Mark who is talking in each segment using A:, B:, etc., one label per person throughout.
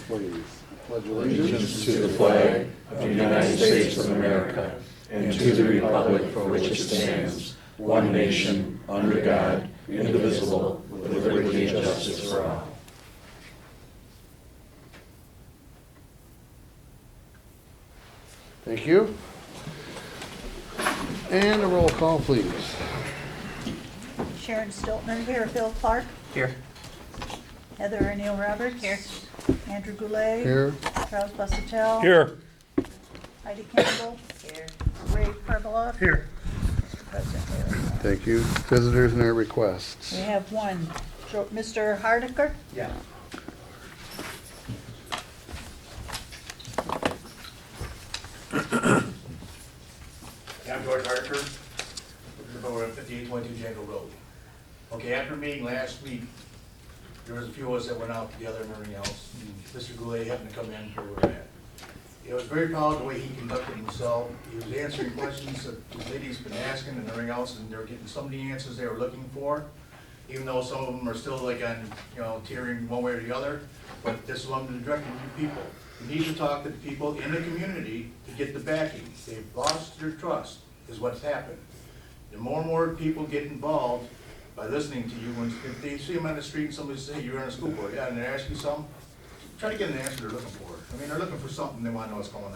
A: please. Pledge
B: Allegiance to the flag of the United States of America and to the republic for which it stands, one nation, under God, indivisible, with liberty and justice for all.
A: Thank you. And a roll call, please.
C: Sharon Stiltner here. Phil Clark.
D: Here.
C: Heather O'Neill Roberts. Here. Andrew Goulet.
A: Here.
C: Charles Basatel.
D: Here.
C: Heidi Campbell. Here. Ray Karloff.
D: Here.
C: Mr. President Bailey.
A: Thank you. Visitors and their requests.
C: We have one. Mr. Hardiker.
D: Yeah.
E: I'm George Harker, we're at 5822 Jangle Road. Okay, after a meeting last week, there was a few of us that went out together and everything else. Mr. Goulet happened to come in where we're at. I was very proud of the way he conducted himself. He was answering questions that the ladies been asking and everything else, and they were getting some of the answers they were looking for, even though some of them are still like on, tearing one way or the other. But this is what I'm directing you people. You need to talk to the people in the community to get the backing. They've lost their trust, is what's happened. The more and more people get involved by listening to you, if they see them on the street and somebody says, hey, you're on a school board, yeah, and they ask you something, try to get an answer they're looking for. I mean, they're looking for something, they wanna know what's going on.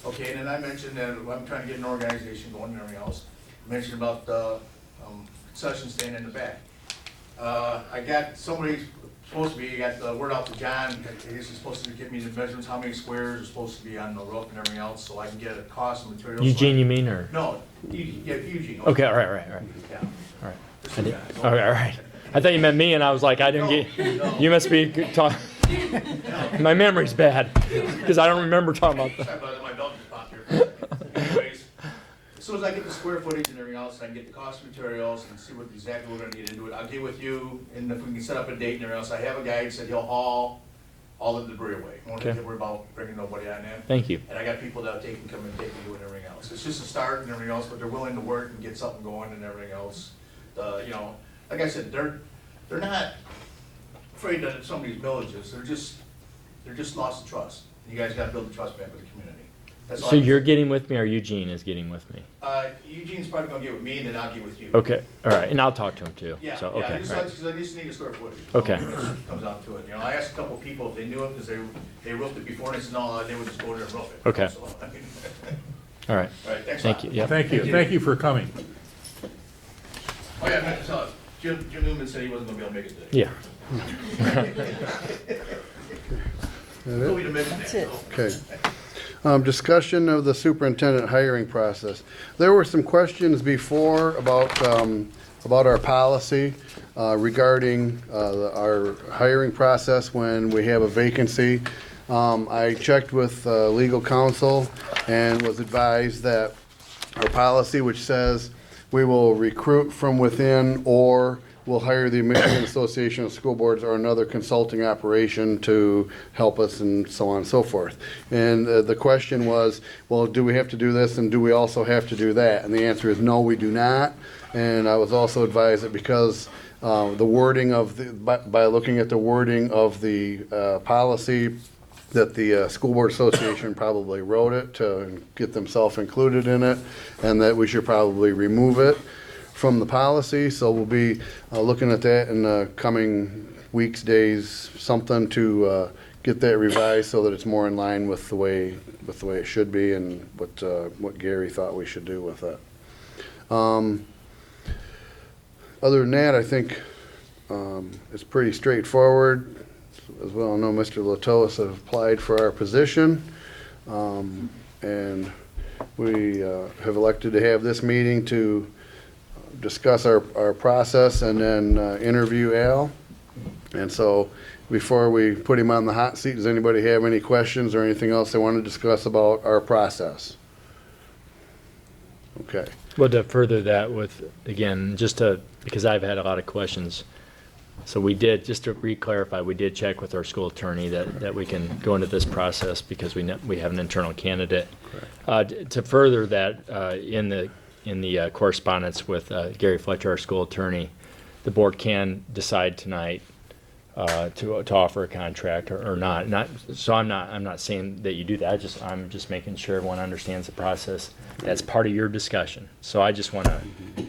E: Okay, and then I mentioned that I'm trying to get an organization going and everything else. I mentioned about the concession stand in the back. I got somebody supposed to be, got the word out to John, I guess he's supposed to give me the measurements, how many squares are supposed to be on the roof and everything else, so I can get a cost of materials.
F: Eugene, you mean, or?
E: No, Eugene.
F: Okay, all right.
E: Yeah.
F: All right.
E: Just
F: I did,
E: John.
F: all right. I thought you meant me, and I was like, I didn't
E: No.
F: get, you must be talking, my memory's bad, because I don't remember talking about that.
E: Sorry about that, my dog just popped here. Anyways, as soon as I get the square footage and everything else, I can get the cost of materials and see what exactly we're gonna need into it, I'll get with you, and if we can set up a date and everything else, I have a guy who said he'll haul all the debris away. Won't have
F: Okay.
E: to worry about bringing nobody on in.
F: Thank you.
E: And I got people that'll come and take and do it and everything else. It's just a start and everything else, but they're willing to work and get something going and everything else. Like I said, they're not afraid that some of these villages, they're just lost the trust. You guys gotta build the trust back with the community. That's all
F: So
E: I-
F: you're getting with me, or Eugene is getting with me?
E: Eugene's probably gonna get with me and then I'll get with you.
F: Okay, all right, and I'll talk to him too.
E: Yeah,
F: So,
E: yeah,
F: okay,
E: just
F: all
E: like,
F: right.
E: cause I just need a square footage.
F: Okay.
E: Comes out to it, I asked a couple people if they knew it, cause they roofed it before, and they said, no, they would just go there and roof it.
F: Okay.
E: So, I mean,
F: All right,
E: all right, thanks a
F: thank
E: lot.
F: you, yeah.
D: Thank you for coming.
E: Oh, yeah, I meant to tell us, Jim Newman said he wasn't gonna be able to make it today.
F: Yeah.
E: So we'd have mentioned
C: That's
E: that,
C: it.
E: so.
A: Okay. Discussion of the superintendent hiring process. There were some questions before about our policy regarding our hiring process when we have a vacancy. I checked with legal counsel and was advised that our policy, which says we will recruit from within or we'll hire the Michigan Association of School Boards or another consulting operation to help us and so on and so forth. And the question was, well, do we have to do this and do we also have to do that? And the answer is no, we do not. And I was also advised that because the wording of by looking at the wording of the policy, that the School Board Association probably wrote it to get themselves included in it, and that we should probably remove it from the policy. So we'll be looking at that in the coming weeks, days, something to get that revised so that it's more in line with the way it should be and what Gary thought we should do with it. Other than that, I think it's pretty straightforward. As well, I know Mr. Latois has applied for our position, and we have elected to have this meeting to discuss our process and then interview Al. And so before we put him on the hot seat, does anybody have any questions or anything else they want to discuss about our process? Okay.
F: Well, to further that with, again, because I've had a lot of questions. So we did, just to re-clarify, we did check with our school attorney that we can go into this process because we have an internal candidate. To further that, in the correspondence with Gary Fletcher, our school attorney, the board can decide tonight to offer a contract or not. So I'm not saying that you do that. I'm just making sure everyone understands the process. That's part of your discussion. So I just want to make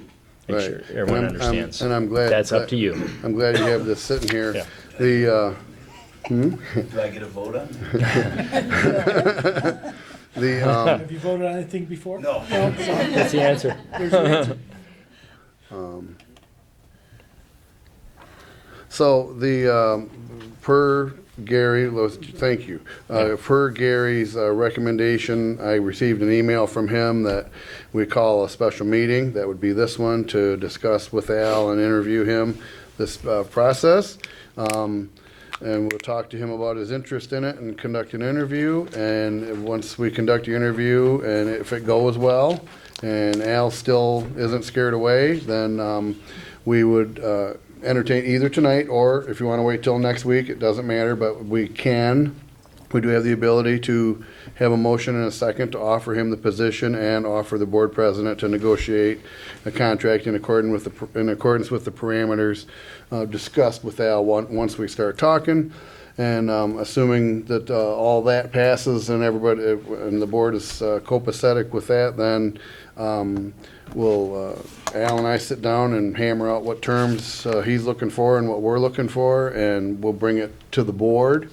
A: Right.
F: sure everyone
A: And I'm-
F: understands.
A: and I'm glad-
F: That's up to you.
A: I'm glad you have this sitting here.
F: Yeah.
A: The,
B: Do I get a vote on that?
D: Have you voted on anything before?
B: No.
F: That's the answer.
D: There's your answer.
A: So per Gary, thank you. Per Gary's recommendation, I received an email from him that we call a special meeting. That would be this one, to discuss with Al and interview him this process. And we'll talk to him about his interest in it and conduct an interview. And once we conduct the interview, and if it goes well, and Al still isn't scared away, then we would entertain either tonight, or if you want to wait till next week, it doesn't matter, but we do have the ability to have a motion and a second to offer him the position and offer the board president to negotiate a contract in accordance with the parameters discussed with Al once we start talking. And assuming that all that passes and everybody, and the board is copacetic with that, then Al and I sit down and hammer out what terms he's looking for and what we're looking for, and we'll bring it to the board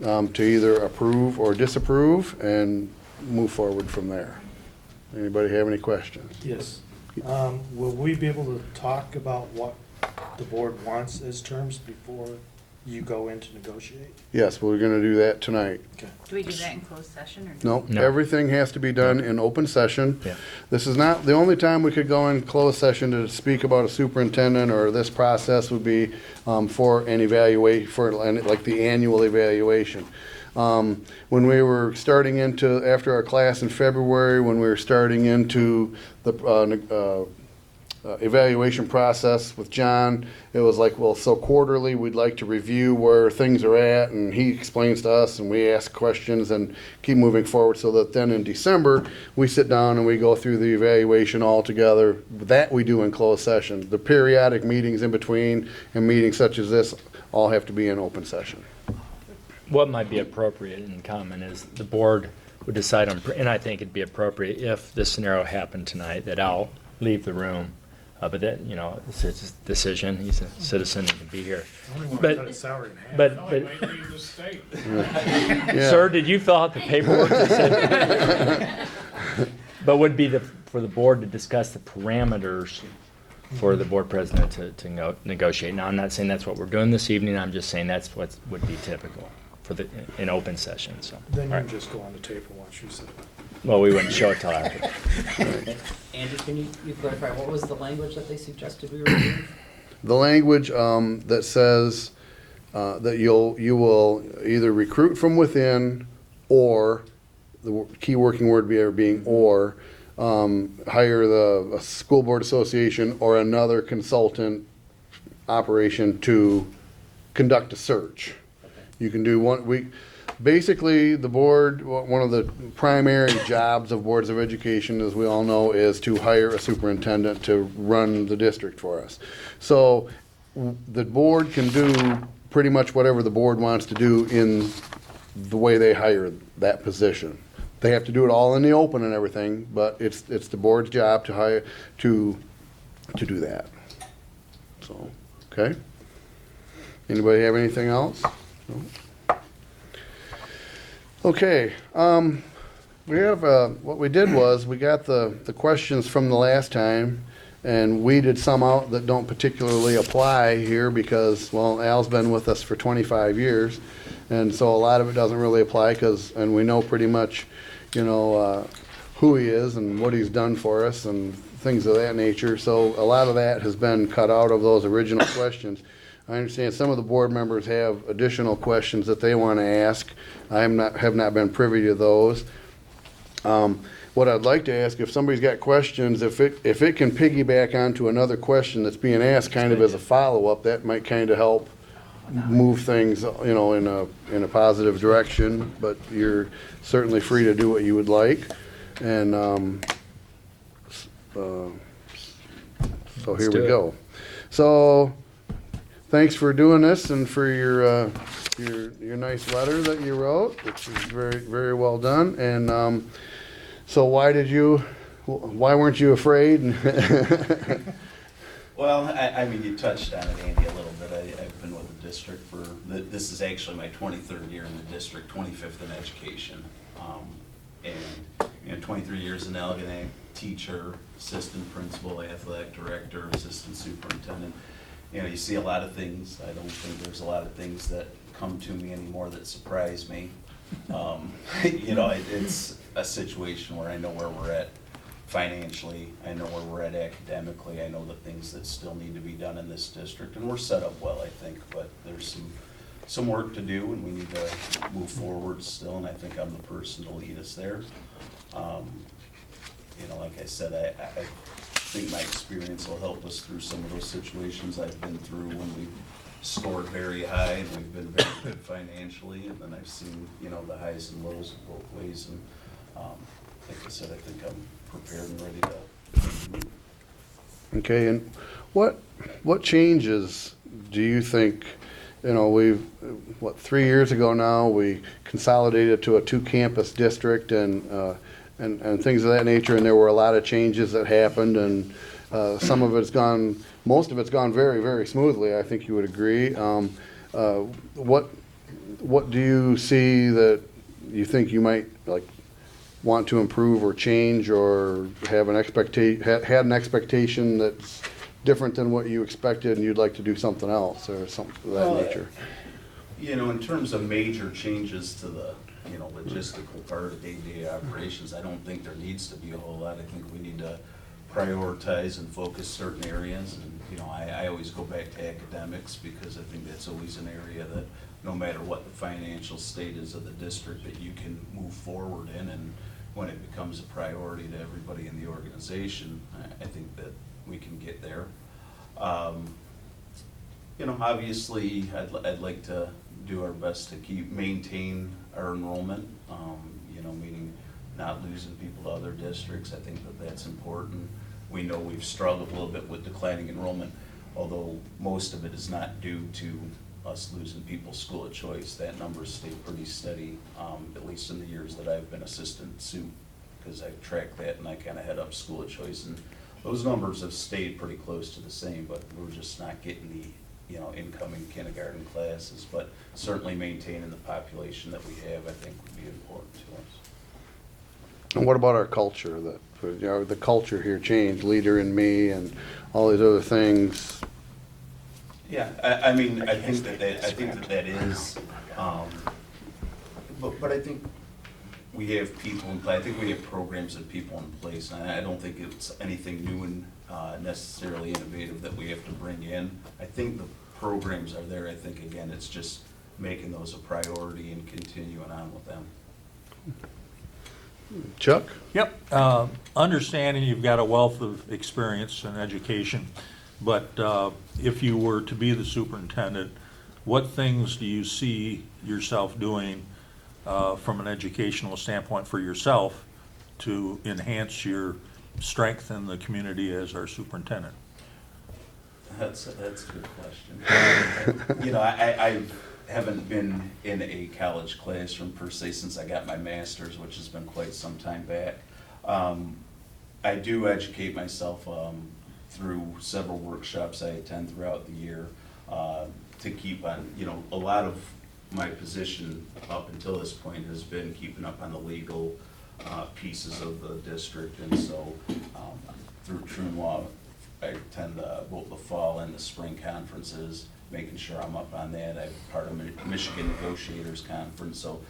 A: to either approve or disapprove and move forward from there. Anybody have any questions?
D: Yes. Will we be able to talk about what the board wants as terms before you go in to negotiate?
A: Yes, we're gonna do that tonight.
D: Okay.
C: Do we do that in closed session or?
A: No,
F: No.
A: everything has to be done in open session.
F: Yeah.
A: This is not, the only time we could go in closed session to speak about a superintendent or this process would be for an evaluation, for like the annual evaluation. When we were starting into, after our class in February, when we were starting into the evaluation process with John, it was like, well, so quarterly, we'd like to review where things are at, and he explains to us, and we ask questions and keep moving forward, so that then in December, we sit down and we go through the evaluation all together. That we do in closed session. The periodic meetings in between and meetings such as this all have to be in open session.
F: What might be appropriate in common is the board would decide on, and I think it'd be appropriate if this scenario happened tonight, that I'll leave the room. But that, it's his decision. He's a citizen, he can be here. But,
D: salary in half.
F: but,
A: Yeah.
F: sir, did you fill out the paperwork that said? But would be for the board to discuss the parameters for the board president to negotiate. Now, I'm not saying that's what we're doing this evening. I'm just saying that's what would be typical for in open session, so.
D: Then
F: all
D: you
F: right.
D: just go on the tape and watch you say it.
F: Well, we wouldn't show it till after.
G: Andy, can you clarify, what was the language that they suggested we remove?
A: The language that says that you will either recruit from within, or the key working word being or, hire a school board association or another consultant operation to conduct a search. You can do one. Basically, the board, one of the primary jobs of boards of education, as we all know, is to hire a superintendent to run the district for us. So the board can do pretty much whatever the board wants to do in the way they hire that position. They have to do it all in the open and everything, but it's the board's job to hire, to do that. So, okay? Anybody have anything else? No? Okay, we have, what we did was, we got the questions from the last time, and weeded some out that don't particularly apply here because, well, Al's been with us for 25 years, and so a lot of it doesn't really apply and we know pretty much, who he is and what he's done for us and things of that nature. So a lot of that has been cut out of those original questions. I understand some of the board members have additional questions that they want to ask. I have not been privy to those. What I'd like to ask, if somebody's got questions, if it can piggyback onto another question that's being asked kind of as a follow-up, that might kind of help move things, in a positive direction. But you're certainly free to do what you would like. And so here we go. So thanks for doing this and for your nice letter that you wrote, which is very, very well done. And, so why weren't you afraid?
H: Well, I mean, you touched on it, Andy, a little bit. I've been with the district for, this is actually my 23rd year in the district, 25th in education. And 23 years in Algonac, teacher, assistant principal, athletic director, assistant superintendent. You see a lot of things. I don't think there's a lot of things that come to me anymore that surprise me. It's a situation where I know where we're at financially, I know where we're at academically, I know the things that still need to be done in this district, and we're set up well, I think, but there's some work to do, and we need to move forward still, and I think I'm the person to lead us there. Like I said, I think my experience will help us through some of those situations I've been through when we scored very high and we've been very good financially, and then I've seen, the highs and lows of both ways, and like I said, I think I'm prepared and ready to move.
A: Okay, and what changes do you think, we've, 3 years ago now, we consolidated to a 2-campus district and things of that nature, and there were a lot of changes that happened, and most of it's gone very, very smoothly, I think you would agree. What do you see that you think you might, want to improve or change, or have had an expectation that's different than what you expected and you'd like to do something else or something of that nature?
H: In terms of major changes to the, logistical part of day-to-day operations, I don't think there needs to be a whole lot. I think we need to prioritize and focus certain areas, and, I always go back to academics because I think that's always an area that no matter what the financial state is of the district, that you can move forward in, and when it becomes a priority to everybody in the organization, I think that we can get there. Obviously, I'd like to do our best to maintain our enrollment, meaning not losing people to other districts. I think that that's important. We know we've struggled a little bit with declining enrollment, although most of it is not due to us losing people school of choice. That number's stayed pretty steady, at least in the years that I've been assistant soup, because I've tracked that and I kind of head up school of choice, and those numbers have stayed pretty close to the same, but we're just not getting the incoming kindergarten classes. But certainly maintaining the population that we have, I think, would be important to us.
A: And what about our culture? The culture here changed, Leader in Me and all these other things.
H: Yeah, I mean, I think that is, but I think we have people in place. I think we have programs and people in place, and I don't think it's anything new and necessarily innovative that we have to bring in. I think the programs are there. I think, again, it's just making those a priority and continuing on with them.
A: Chuck?
B: Yep, understanding you've got a wealth of experience in education, but if you were to be the superintendent, what things do you see yourself doing from an educational standpoint for yourself to enhance your strength in the community as our superintendent?
H: That's a good question. I haven't been in a college classroom per se since I got my master's, which has been quite some time back. I do educate myself through several workshops I attend throughout the year to keep on, a lot of my position up until this point has been keeping up on the legal pieces of the district, and so through Troon Law, I attend both the fall and the spring conferences, making sure I'm up on that. I'm part of Michigan Negotiators Conference, so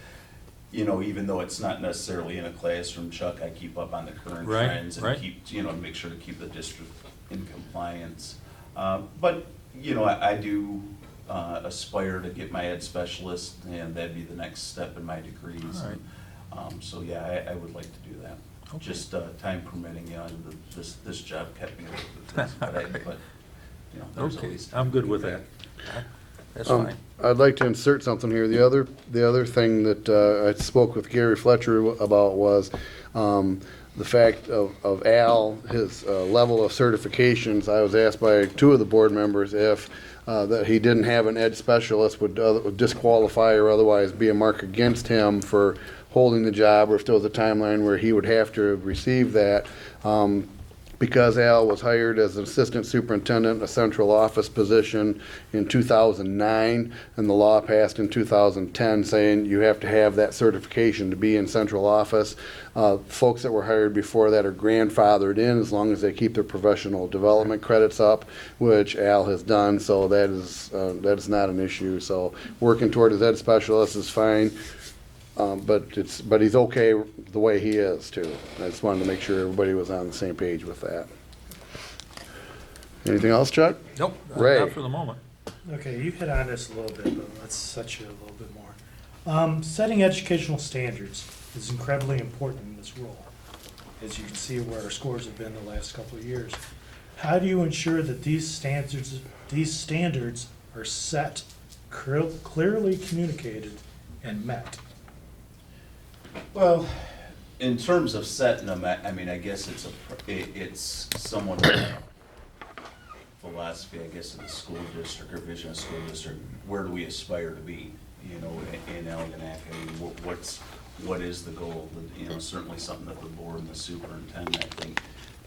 H: even though it's not necessarily in a classroom, Chuck, I keep up on the current trends and keep, make sure to keep the district in compliance. But I do aspire to get my ed specialist, and that'd be the next step in my degrees.
B: Right.
H: So yeah, I would like to do that.
B: Okay.
H: Just time permitting, this job kept me a little bit busy, but there's
B: Okay,
H: always.
B: I'm good with that. That's fine.
A: I'd like to insert something here. The other thing that I spoke with Gary Fletcher about was the fact of Al, his level of certifications. I was asked by 2 of the board members if that he didn't have an ed specialist would disqualify or otherwise be a mark against him for holding the job, or if there was a timeline where he would have to receive that. Because Al was hired as an assistant superintendent in a central office position in 2009, and the law passed in 2010 saying you have to have that certification to be in central office. Folks that were hired before that are grandfathered in as long as they keep their professional development credits up, which Al has done, so that is not an issue. So working toward his ed specialist is fine. But he's okay the way he is too. I just wanted to make sure everybody was on the same page with that. Anything else, Chuck?
B: Nope,
A: Ray.
B: not for the moment.
D: Okay, you hit on this a little bit, but let's touch it a little bit more. Setting educational standards is incredibly important in this role. As you can see where our scores have been the last couple of years. How do you ensure that these standards are set, clearly communicated, and met?
H: Well, in terms of setting them, I mean, I guess it's somewhat of a philosophy, I guess, of the school district or vision of school district. Where do we aspire to be, you know, in Algonac? I mean, what is the goal? You know, certainly something that the board and the superintendent, I think,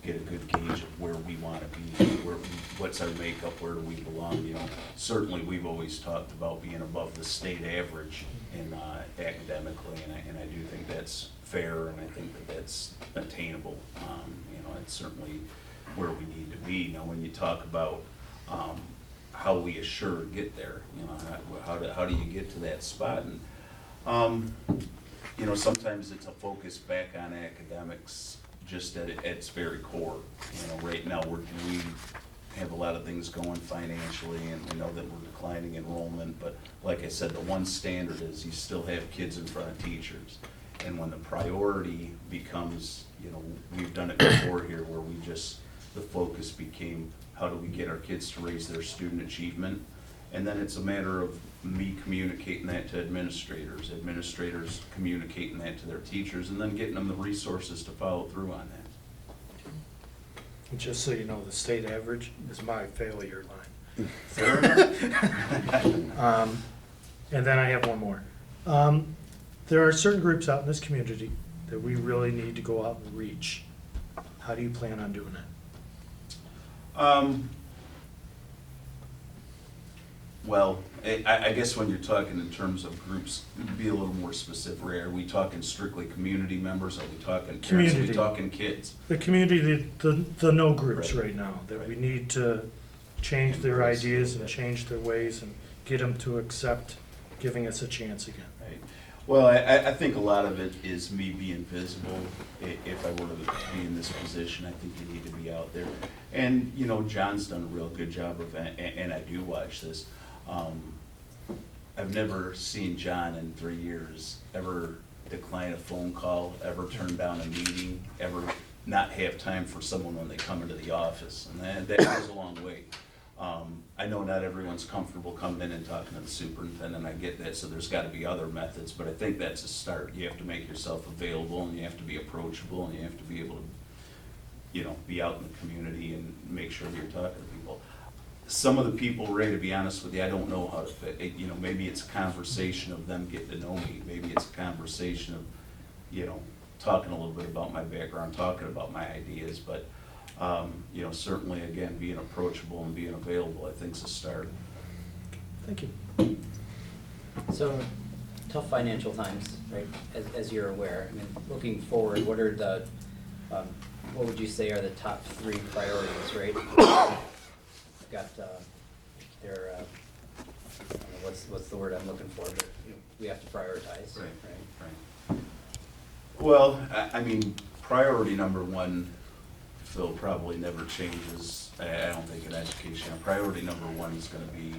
H: get a good gauge of where we want to be, what's our makeup, where do we belong, you know. Certainly, we've always talked about being above the state average in academically, and I do think that's fair, and I think that that's attainable. You know, it's certainly where we need to be. Now, when you talk about how we get there, you know, how do you get to that spot? And you know, sometimes it's a focus back on academics, just at its very core. You know, right now we have a lot of things going financially, and we know that we're declining enrollment, but like I said, the one standard is you still have kids in front of teachers. And when the priority becomes, you know, we've done it before here where the focus became how do we get our kids to raise their student achievement, and then it's a matter of me communicating that to administrators communicating that to their teachers, and then getting them the resources to follow through on that.
D: And just so you know, the state average is my failure line.
H: Fair enough.
D: And then I have one more. There are certain groups out in this community that we really need to go out and reach. How do you plan on doing that?
H: Well, I guess when you're talking in terms of groups, be a little more specific. Are we talking strictly community members? Are we talking parents? Are we
D: Community.
H: talking kids?
D: The community, the no groups
H: Right.
D: right now, that we
H: Right.
D: need to change their
H: Embrace
D: ideas and
H: that.
D: change their ways and get them to accept giving us a chance again.
H: Right. Well, I think a lot of it is me being visible. If I were to be in this position, I think you need to be out there. And, you know, John's done a real good job of, and I do watch this. I've never seen John in 3 years ever decline a phone call, ever turn down a meeting, ever not have time for someone when they come into the office. And that goes a long way. I know not everyone's comfortable coming in and talking to the superintendent, I get that, so there's gotta be other methods, but I think that's a start. You have to make yourself available, and you have to be approachable, and you have to be able to, you know, be out in the community and make sure that you're talking to people. Some of the people, Ray, to be honest with you, I don't know how to fit. You know, maybe it's a conversation of them getting to know me, maybe it's a conversation of, you know, talking a little bit about my background, talking about my ideas, but you know, certainly, again, being approachable and being available, I think is a start.
D: Thank you.
G: So, tough financial times, right, as you're aware. I mean, looking forward, what are the, what would you say are the top 3 priorities, right? Got, their, I don't know, what's the word I'm looking for, but you know, we have to prioritize, right?
H: Well, I mean, priority number 1, Phil, probably never changes, I don't think, in education. Priority number 1 is gonna be,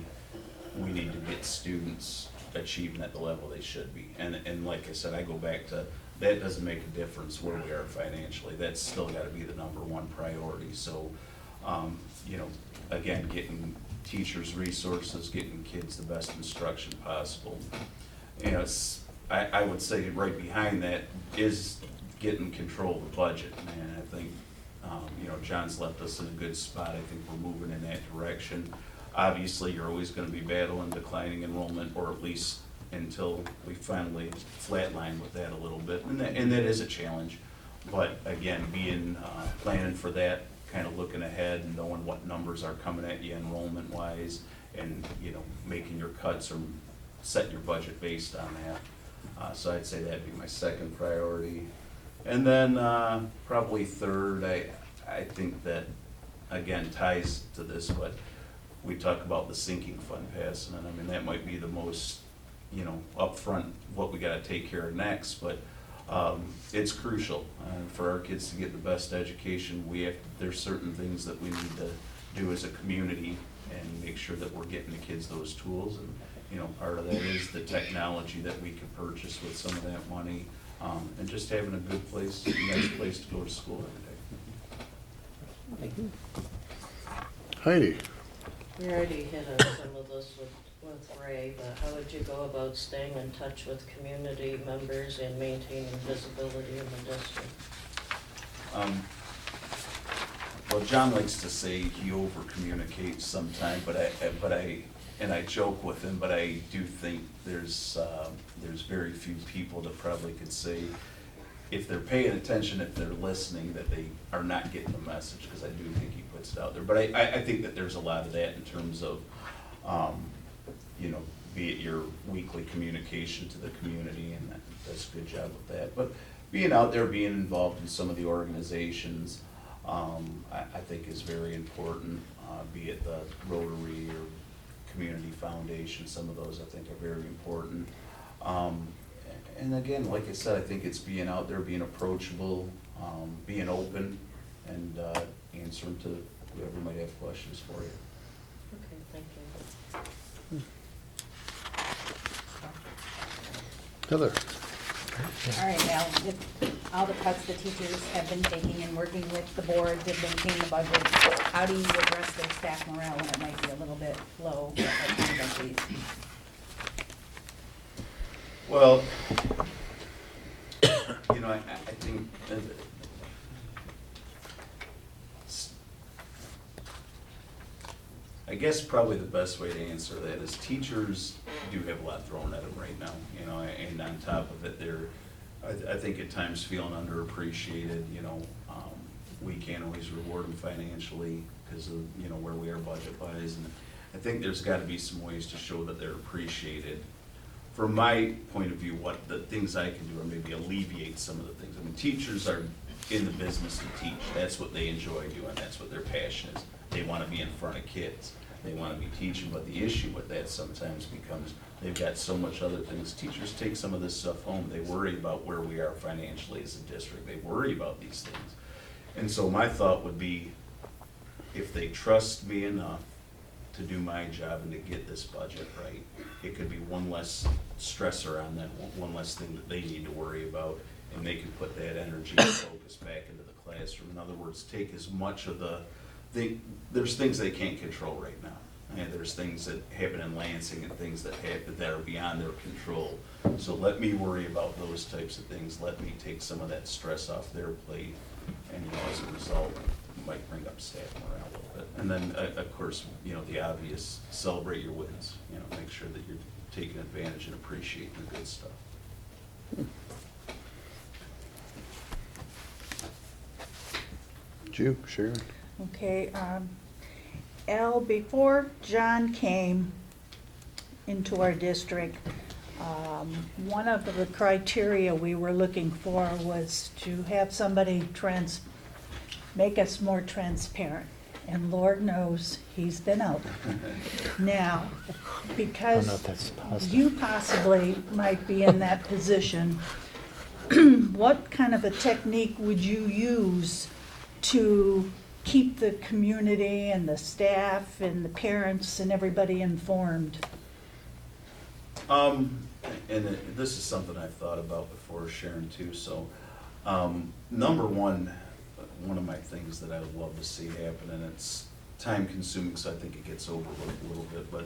H: we need to get students achieving at the level they should be. And like I said, I go back to, that doesn't make a difference where we are financially. That's still gotta be the number 1 priority. So, you know, again, getting teachers resources, getting kids the best instruction possible. You know, I would say right behind that is getting control of the budget. And I think, you know, John's left us in a good spot. I think we're moving in that direction. Obviously, you're always gonna be battling declining enrollment, or at least until we finally flatline with that a little bit, and that is a challenge. But again, planning for that, kind of looking ahead and knowing what numbers are coming at you enrollment wise, and, making your cuts or setting your budget based on that. So I'd say that'd be my second priority. And then, probably third, I think that, again, ties to this, but we talk about the sinking fund passing, and I mean, that might be the most, upfront, what we gotta take care of next, but, it's crucial, for our kids to get the best education. There's certain things that we need to do as a community and make sure that we're getting the kids those tools, and, part of that is the technology that we can purchase with some of that money, and just having a good place, a nice place to go to school every day.
A: Heidi?
I: We already hit on some of this with Ray, but how would you go about staying in touch with community members and maintaining visibility in the district?
H: Well, John likes to say he over-communicates sometime, but I joke with him, but I do think there's very few people that probably could say, if they're paying attention, if they're listening, that they are not getting the message, because I do think he puts it out there. But I think that there's a lot of that in terms of, be it your weekly communication to the community, and that does a good job with that. But being out there, being involved in some of the organizations, I think is very important, be it the Rotary or Community Foundation, some of those I think are very important. And again, like I said, I think it's being out there, being approachable, being open, and answering to whoever might have questions for you.
I: Okay, thank you.
A: Heather?
C: All right, now, with all the cuts the teachers have been taking and working with the board to maintain the budget, how do you address their staff morale when it might be a little bit low at times like these?
H: Well, I think I guess probably the best way to answer that is teachers do have a lot thrown at them right now, and on top of it, I think at times feeling underappreciated, we can't always reward them financially because of, where we are budget-wise, and I think there's gotta be some ways to show that they're appreciated. From my point of view, what the things I can do are maybe alleviate some of the things. I mean, teachers are in the business to teach. That's what they enjoy doing. That's what their passion is. They want to be in front of kids. They want to be teaching, but the issue with that sometimes becomes they've got so much other things. Teachers take some of this stuff home. They worry about where we are financially as a district. They worry about these things. And so my thought would be, if they trust me enough to do my job and to get this budget right, it could be one less stressor on them, one less thing that they need to worry about, and they can put that energy and focus back into the classroom. In other words, take as much of there's things they can't control right now. And there's things that happen in Lansing and things that happen that are beyond their control. So let me worry about those types of things. Let me take some of that stress off their plate, and as a result, it might bring up staff morale a little bit. And then, of course, the obvious, celebrate your wins. Make sure that you're taking advantage and appreciating the good stuff.
A: You, Sharon?
C: Okay, Al, before John came into our district, one of the criteria we were looking for was to have somebody make us more transparent. And Lord knows, he's been out. Now, because you possibly might be in that position, what kind of a technique would you use to keep the community and the staff and the parents and everybody informed?
H: This is something I've thought about before, Sharon, too. So, number one of my things that I would love to see happen, and it's time consuming, so I think it gets overlooked a little bit, but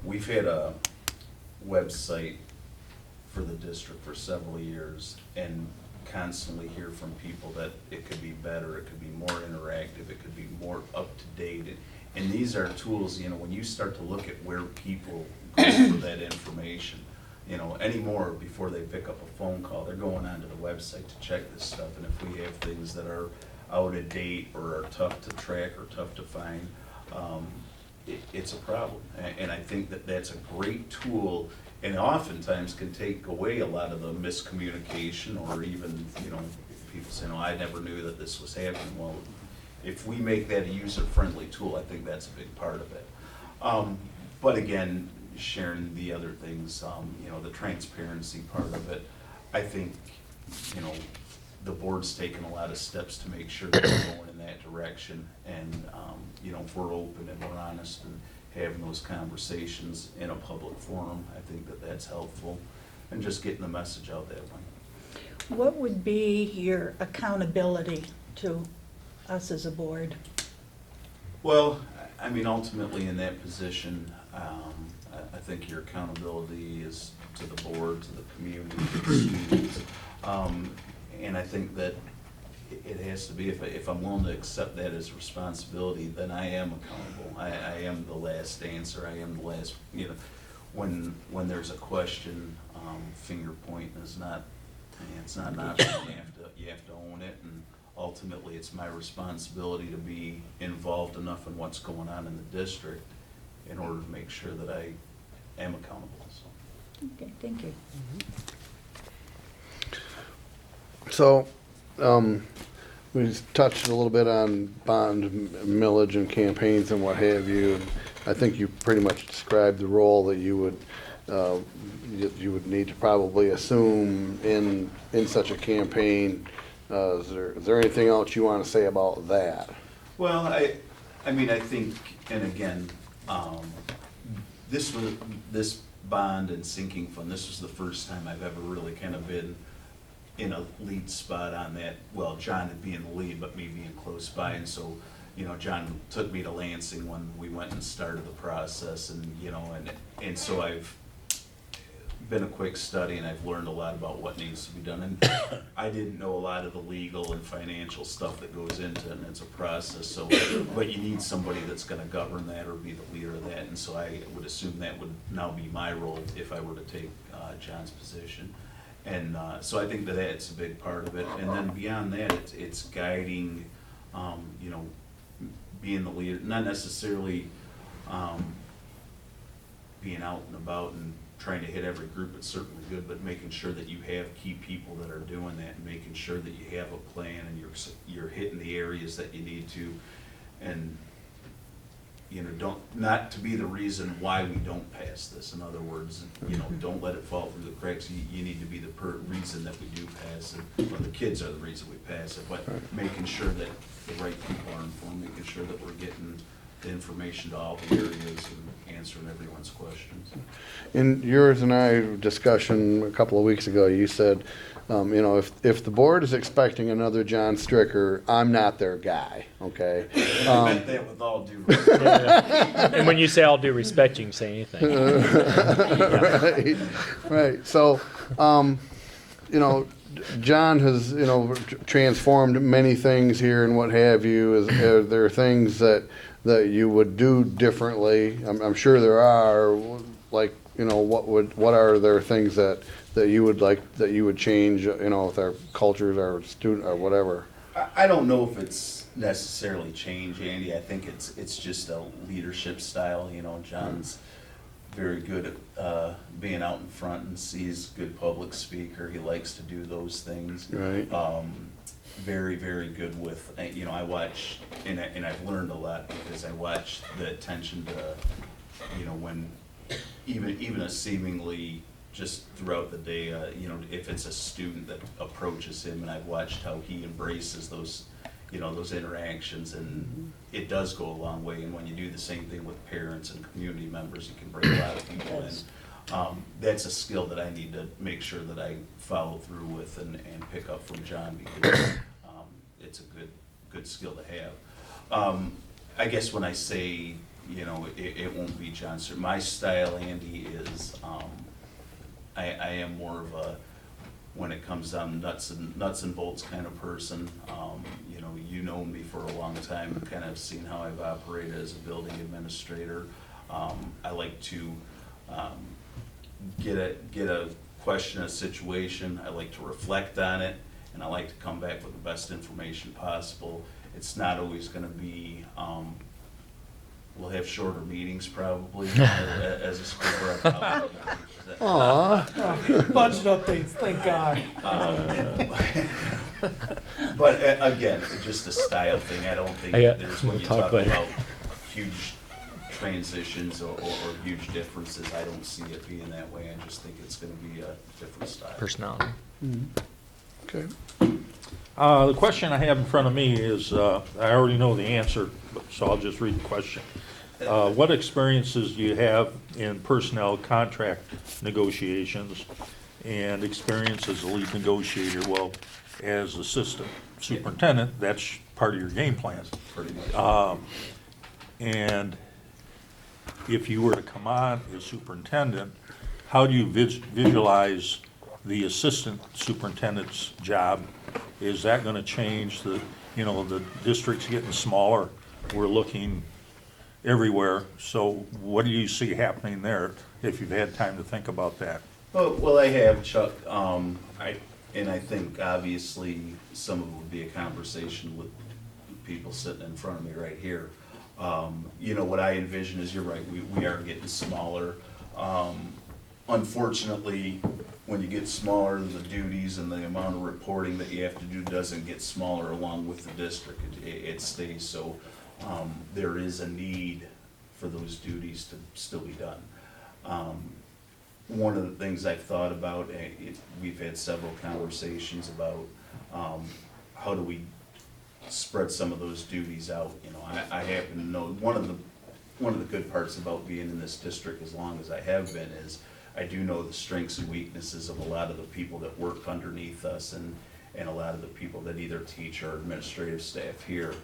H: we've had a website for the district for several years, and constantly hear from people that it could be better, it could be more interactive, it could be more up to date, And these are tools, you know, when you start to look at where people go for that information, you know, anymore before they pick up a phone call, they're going onto the website to check this stuff. And if we have things that are out of date or are tough to track or tough to find, it's a problem. And I think that that's a great tool, and oftentimes can take away a lot of the miscommunication, or even, you know, people say, no, I never knew that this was happening. Well, if we make that a user-friendly tool, I think that's a big part of it. But again, sharing the other things, you know, the transparency part of it, I think, you know, the board's taken a lot of steps to make sure that we're going in that direction. And, you know, if we're open and we're honest and having those conversations in a public forum, I think that that's helpful, and just getting the message out that way.
C: What would be your accountability to us as a board?
H: Well, I mean, ultimately in that position, I think your accountability is to the board, to the community, to the students. And I think that it has to be, if I'm willing to accept that as responsibility, then I am accountable. I am the last answer. I am the last, you know, when there's a question, finger pointing is not, it's not an option. You have to own it, and ultimately it's my responsibility to be involved enough in what's going on in the district in order to make sure that I am accountable, so.
C: Okay, thank you.
A: So, we touched a little bit on bond millage and campaigns and what have you. I think you pretty much described the role that you would need to probably assume in such a campaign. Is there anything else you want to say about that?
H: Well, I mean, I think, and again, this bond and sinking fund, this was the first time I've ever really kind of been in a lead spot on that. Well, John had been in the lead, but me being close by, and so, you know, John took me to Lansing when we went and started the process, and, you know, and so I've been a quick study, and I've learned a lot about what needs to be done. And I didn't know a lot of the legal and financial stuff that goes into it, and it's a process. So, but you need somebody that's going to govern that or be the leader of that. And so I would assume that would now be my role if I were to take John's position. And so I think that that's a big part of it. And then beyond that, it's guiding, you know, being the leader, not necessarily being out and about and trying to hit every group. It's certainly good, but making sure that you have key people that are doing that, and making sure that you have a plan and you're hitting the areas that you need to, and, you know, not to be the reason why we don't pass this. In other words, you know, don't let it fall through the cracks. You need to be the reason that we do pass it, or the kids are the reason we pass it, but making sure that the right people are informed, making sure that we're getting the information to all the areas and answering everyone's questions.
A: In yours and I discussion a couple of weeks ago, you said, you know, if the board is expecting another John Stricker, I'm not their guy, okay?
H: I meant that with all due respect.
F: And when you say all due respect, you can say anything.
A: Right. So, you know, John has, you know, transformed many things here and what have you. Are there things that you would do differently? I'm sure there are. Like, you know, what are there things that you would like, that you would change, you know, with our cultures, our student, or whatever?
H: I don't know if it's necessarily change, Andy. I think it's just a leadership style. You know, John's very good at being out in front, and he's a good public speaker. He likes to do those things.
A: Right.
H: Very, very good with, you know, I watch, and I've learned a lot because I watch the attention to, you know, when even a seemingly just throughout the day, you know, if it's a student that approaches him, and I've watched how he embraces those, you know, those interactions, and it does go a long way. And when you do the same thing with parents and community members, you can bring a lot of people in. That's a skill that I need to make sure that I follow through with and pick up from John, because it's a good skill to have. I guess when I say, you know, it won't be John. My style, Andy, is I am more of a, when it comes down nuts and bolts kind of person. You know, you know me for a long time, kind of seen how I've operated as a building administrator. I like to get a question, a situation, I like to reflect on it, and I like to come back with the best information possible. It's not always gonna be, we'll have shorter meetings probably as a school rep.
D: Budget updates, thank God.
H: But again, it's just a style thing. I don't think
F: Yeah,
H: there's, when
F: we'll
H: you
F: talk
H: talk
F: later.
H: about huge transitions or huge differences, I don't see it being that way. I just think it's gonna be a different style.
F: Personality.
A: Okay.
B: The question I have in front of me is, I already know the answer, so I'll just read the question. What experiences do you have in personnel contract negotiations and experience as a lead negotiator? Well, as assistant superintendent, that's part of your game plan.
H: Pretty much.
B: And if you were to come on as superintendent, how do you visualize the assistant superintendent's job? Is that gonna change the district's getting smaller, we're looking everywhere, so what do you see happening there, if you've had time to think about that?
H: Well, I have, Chuck. I think obviously some of it would be a conversation with people sitting in front of me right here. What I envision is, you're right, we are getting smaller. Unfortunately, when you get smaller, the duties and the amount of reporting that you have to do doesn't get smaller along with the district. It stays, so there is a need for those duties to still be done. One of the things I've thought about, we've had several conversations about how do we spread some of those duties out. I happen to know, one of the good parts about being in this district as long as I have been is I do know the strengths and weaknesses of a lot of the people that work underneath us and a lot of the people that either teach or administrative staff here.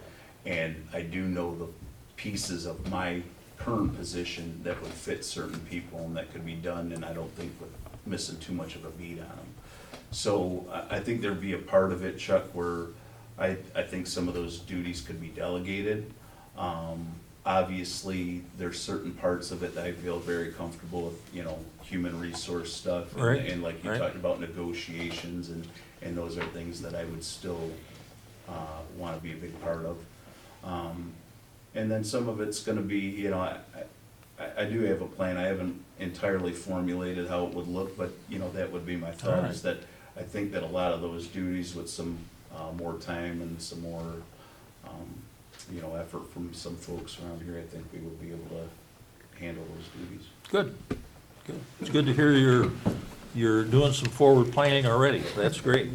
H: And I do know the pieces of my current position that would fit certain people and that could be done, and I don't think with missing too much of a beat on them. So I think there'd be a part of it, Chuck, where I think some of those duties could be delegated. Obviously, there's certain parts of it that I feel very comfortable with, human resource stuff.
B: Right,
H: And like you
B: right.
H: talked about negotiations, and those are things that I would still want to be a big part of. And then some of it's gonna be, I do have a plan. I haven't entirely formulated how it would look, but, that would be my thought, is that I think that a lot of those duties with some more time and some more, effort from some folks around here, I think we would be able to handle those duties.
B: Good. It's good to hear you're doing some forward planning already, that's great.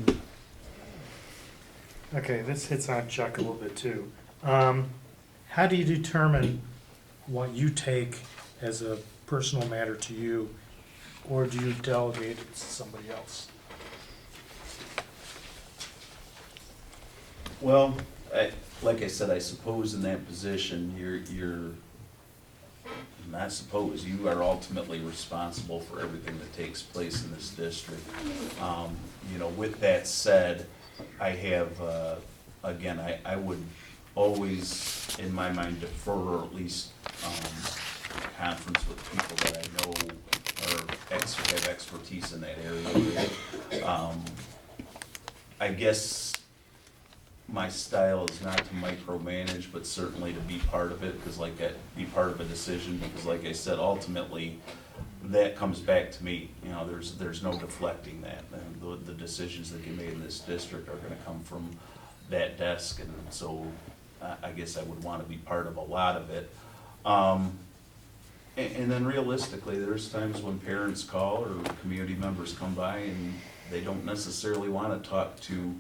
D: Okay, this hits on Chuck a little bit too. How do you determine what you take as a personal matter to you, or do you delegate it to somebody else?
H: Well, like I said, I suppose in that position, not suppose, you are ultimately responsible for everything that takes place in this district. With that said, I have, again, I would always, in my mind, defer, or at least conference with people that I know have expertise in that area. I guess my style is not to micromanage, but certainly to be part of it, be part of a decision, because like I said, ultimately, that comes back to me. There's no deflecting that. And the decisions that get made in this district are gonna come from that desk, and so I guess I would want to be part of a lot of it. And then realistically, there's times when parents call or community members come by and they don't necessarily want to talk to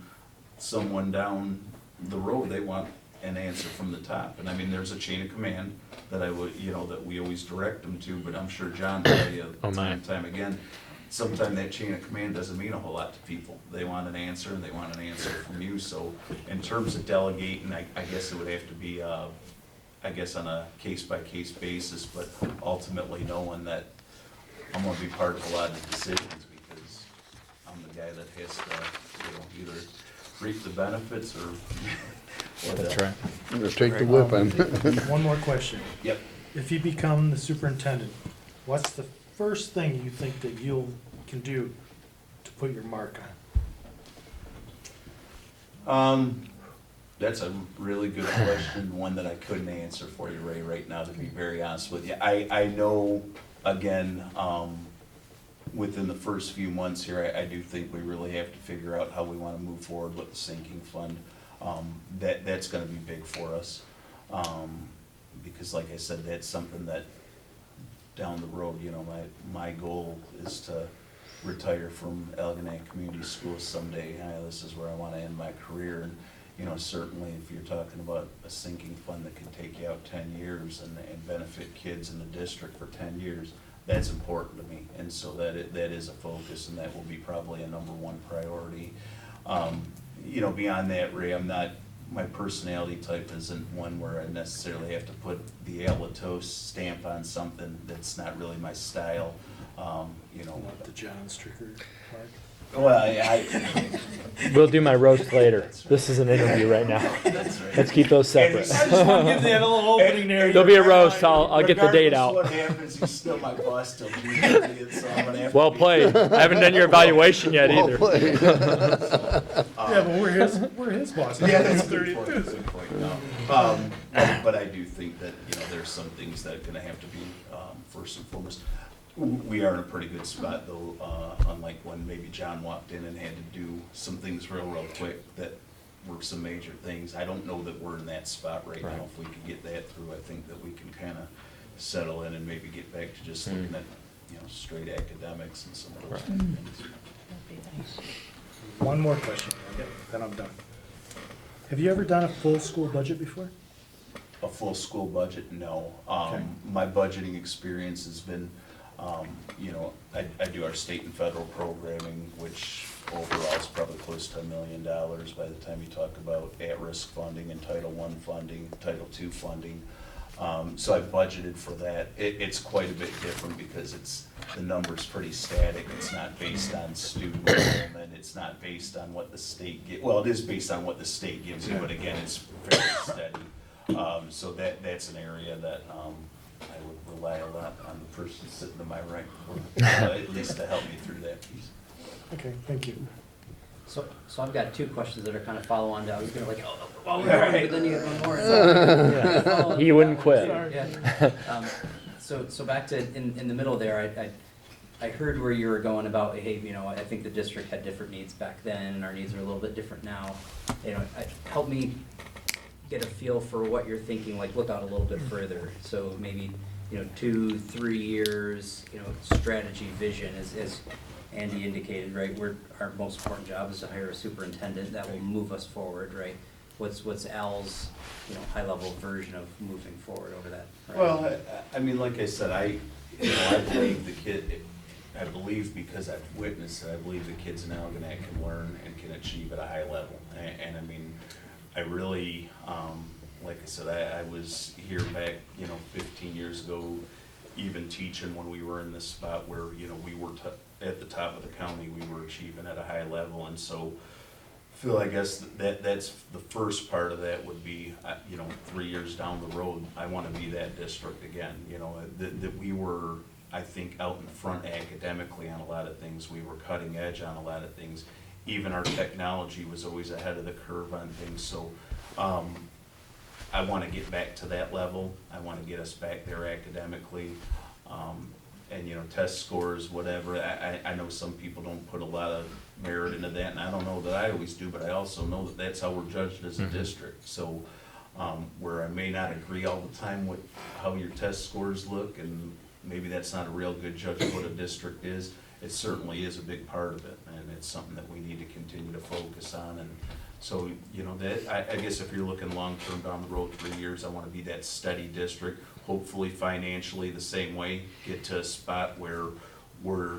H: someone down the road. They want an answer from the top. And I mean, there's a chain of command that that we always direct them to, but I'm sure John will tell you
F: Oh, my.
H: time and time again, sometimes that chain of command doesn't mean a whole lot to people. They want an answer, and they want an answer from you. So in terms of delegating, I guess it would have to be, on a case-by-case basis, but ultimately knowing that I'm gonna be part of a lot of decisions, because I'm the guy that has to, either reap the benefits
F: That's right.
A: Just take the whipping.
D: One more question.
H: Yep.
D: If you become the superintendent, what's the first thing you think that you can do to put your mark on?
H: That's a really good question, one that I couldn't answer for you, Ray, right now, to be very honest with you. I know, again, within the first few months here, I do think we really have to figure out how we want to move forward with the sinking fund. That's gonna be big for us. Because like I said, that's something that down the road, you know, my goal is to retire from Algonac Community Schools someday. This is where I want to end my career. And, you know, certainly if you're talking about a sinking fund that could take you out 10 years and benefit kids in the district for 10 years, that's important to me. And so that is a focus, and that will be probably a #1 priority. You know, beyond that, Ray, my personality type isn't one where I necessarily have to put the Alatos stamp on something that's not really my style. You know,
D: Not the John Stricker mark?
H: well,
F: We'll do my roast later. This is an interview right now.
H: that's right.
F: Let's keep those separate.
D: I just want to give that a little opening there.
F: There'll be a roast. I'll get the date out.
H: Regardless what happens, he's still my boss till June 30th, so I'm gonna have to
F: Well
H: be-
F: played. I haven't done your evaluation yet
A: Well
F: either.
A: played.
D: Yeah, but we're his boss.
H: Yeah, that's a
D: 30
H: good point, good point, no. But I do think that, you know, there's some things that are gonna have to be, first and foremost. We are in a pretty good spot though, unlike when maybe John walked in and had to do some things real quick that were some major things. I don't know that we're in that spot right
F: Right.
H: now. If we could get that through, I think that we can kind of settle in and maybe get back to just looking at, you know, straight academics and some of those kind of things.
C: That'd be nice.
D: One more question, then I'm done. Have you ever done a full school budget before?
H: A full school budget, no.
D: Okay.
H: My budgeting experience has been, you know, I do our state and federal programming, which overall is probably close to $1 million by the time you talk about at-risk funding and Title I funding, Title II funding. So I budgeted for that. It's quite a bit different because the number's pretty static. It's not based on student enrollment. It's not based on what the state well, it is based on what the state gives you, but again, it's very steady. So that's an area that, I would rely a lot on the person sitting to my right, for, at least to help me through that piece.
D: Okay, thank you.
G: So I've got two questions that are kind of follow on to, I was gonna like, oh, but then you had one more. So,
F: He wouldn't quit.
G: Yeah. So back to, in the middle there, I heard where you were going about, hey, you know, I think the district had different needs back then, and our needs are a little bit different now. You know, help me get a feel for what you're thinking, like look out a little bit further. So maybe, you know, 2-3 years, you know, strategy, vision, as Andy indicated, right? Our most important job is to hire a superintendent that will move us forward, right? What's Al's, you know, high level version of moving forward over that? Right?
H: Well, I mean, like I said, I believe the kid, I believe because I've witnessed it, I believe the kids in Algonac can learn and can achieve at a high level. And I mean, I really, like I said, I was here back, you know, 15 years ago, even teaching when we were in this spot where, you know, we were at the top of the county, we were achieving at a high level. And so Phil, I guess that's the first part of that would be, you know, 3 years down the road, I want to be that district again. You know, that we were, I think, out in front academically on a lot of things. We were cutting edge on a lot of things. Even our technology was always ahead of the curve on things. So I want to get back to that level. I want to get us back there academically. And, you know, test scores, whatever. I know some people don't put a lot of merit into that, and I don't know that I always do, but I also know that that's how we're judged as a district. So where I may not agree all the time with how your test scores look, and maybe that's not a real good judge of what a district is, it certainly is a big part of it, and it's something that we need to continue to focus on. And so, you know, that I guess if you're looking long-term down the road, 3 years, I want to be that steady district, hopefully financially the same way, get to a spot where we're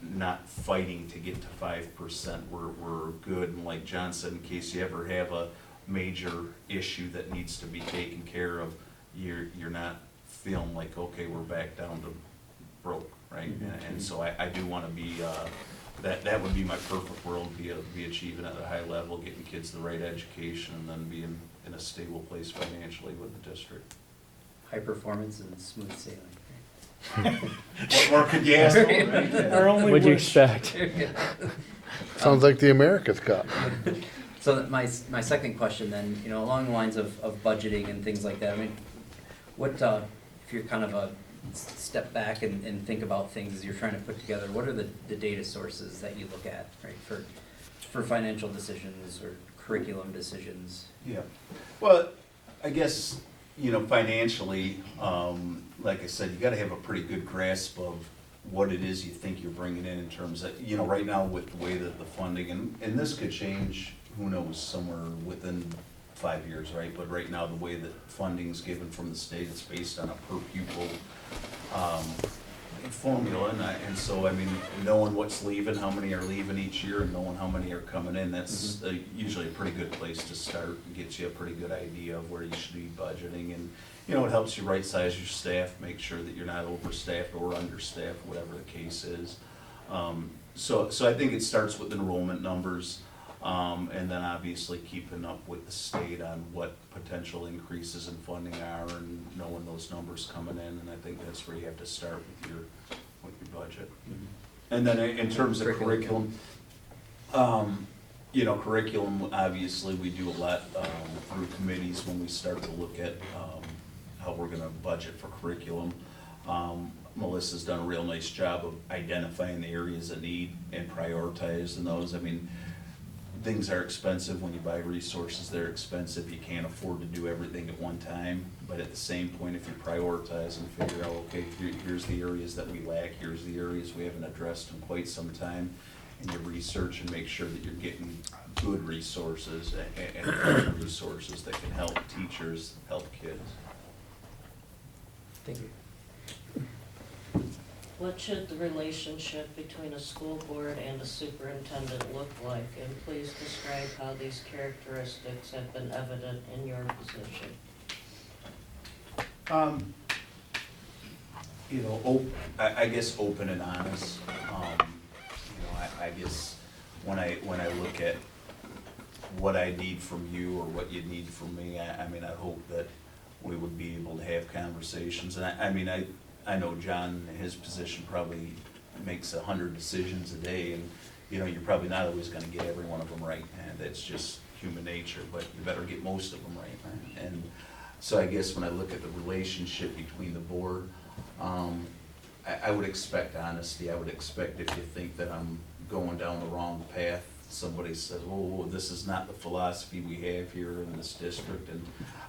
H: not fighting to get to 5%. We're good, and like John said, in case you ever have a major issue that needs to be taken care of, you're not feeling like, okay, we're back down to broke, right? And so I do want to be that would be my perfect world, be achieving at a high level, getting kids the right education, and then being in a stable place financially with the district.
G: High performance and smooth sailing.
H: What more could you ask for, right?
D: Our only
F: What'd you
D: wish.
F: expect?
A: Sounds like the America's Cup.
G: So that my second question then, you know, along the lines of budgeting and things like that, I mean, what, if you're kind of a step back and think about things as you're trying to put together, what are the data sources that you look at, right, for financial decisions or curriculum decisions?
H: Yeah, well, I guess, you know, financially, like I said, you gotta have a pretty good grasp of what it is you think you're bringing in terms of, you know, right now with the way that the funding, and this could change, who knows, somewhere within 5 years, right? But right now, the way that funding's given from the state, it's based on a per pupil formula, and so, I mean, knowing what's leaving, how many are leaving each year, and knowing how many are coming in, that's usually a pretty good place to start, and gets you a pretty good idea of where you should be budgeting, and, you know, it helps you right-size your staff, make sure that you're not overstaffed or understaffed, whatever the case is. So I think it starts with enrollment numbers, and then obviously keeping up with the state on what potential increases in funding are and knowing those numbers coming in, and I think that's where you have to start with your budget. And then in terms of curriculum, you know, curriculum, obviously, we do a lot through committees when we start to look at how we're gonna budget for curriculum. Melissa's done a real nice job of identifying the areas that need and prioritizing those. I mean, things are expensive. When you buy resources, they're expensive. You can't afford to do everything at one time. But at the same point, if you prioritize and figure out, okay, here's the areas that we lack, here's the areas we haven't addressed in quite some time, and you research and make sure that you're getting good resources and resources that can help teachers, help kids.
G: Thank you.
I: What should the relationship between a school board and a superintendent look like? And please describe how these characteristics have been evident in your position.
H: You know, I guess open and honest. You know, I guess when I look at what I need from you or what you need from me, I mean, I hope that we would be able to have conversations. And I mean, I know John, in his position, probably makes 100 decisions a day, and, you know, you're probably not always gonna get every one of them right, and that's just human nature, but you better get most of them right. And so I guess when I look at the relationship between the board, I would expect honesty. I would expect if you think that I'm going down the wrong path, somebody says, oh, this is not the philosophy we have here in this district, and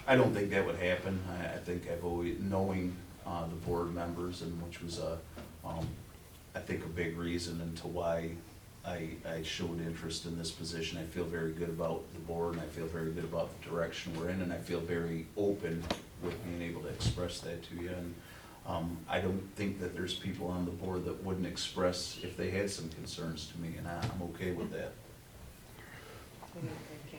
H: I don't think that would happen. I think I've always, knowing the board members, and which was I think a big reason into why I showed interest in this position. I feel very good about the board, and I feel very good about the direction we're in, and I feel very open with being able to express that to you. And I don't think that there's people on the board that wouldn't express if they had some concerns to me, and I'm okay with that.
I: Thank you.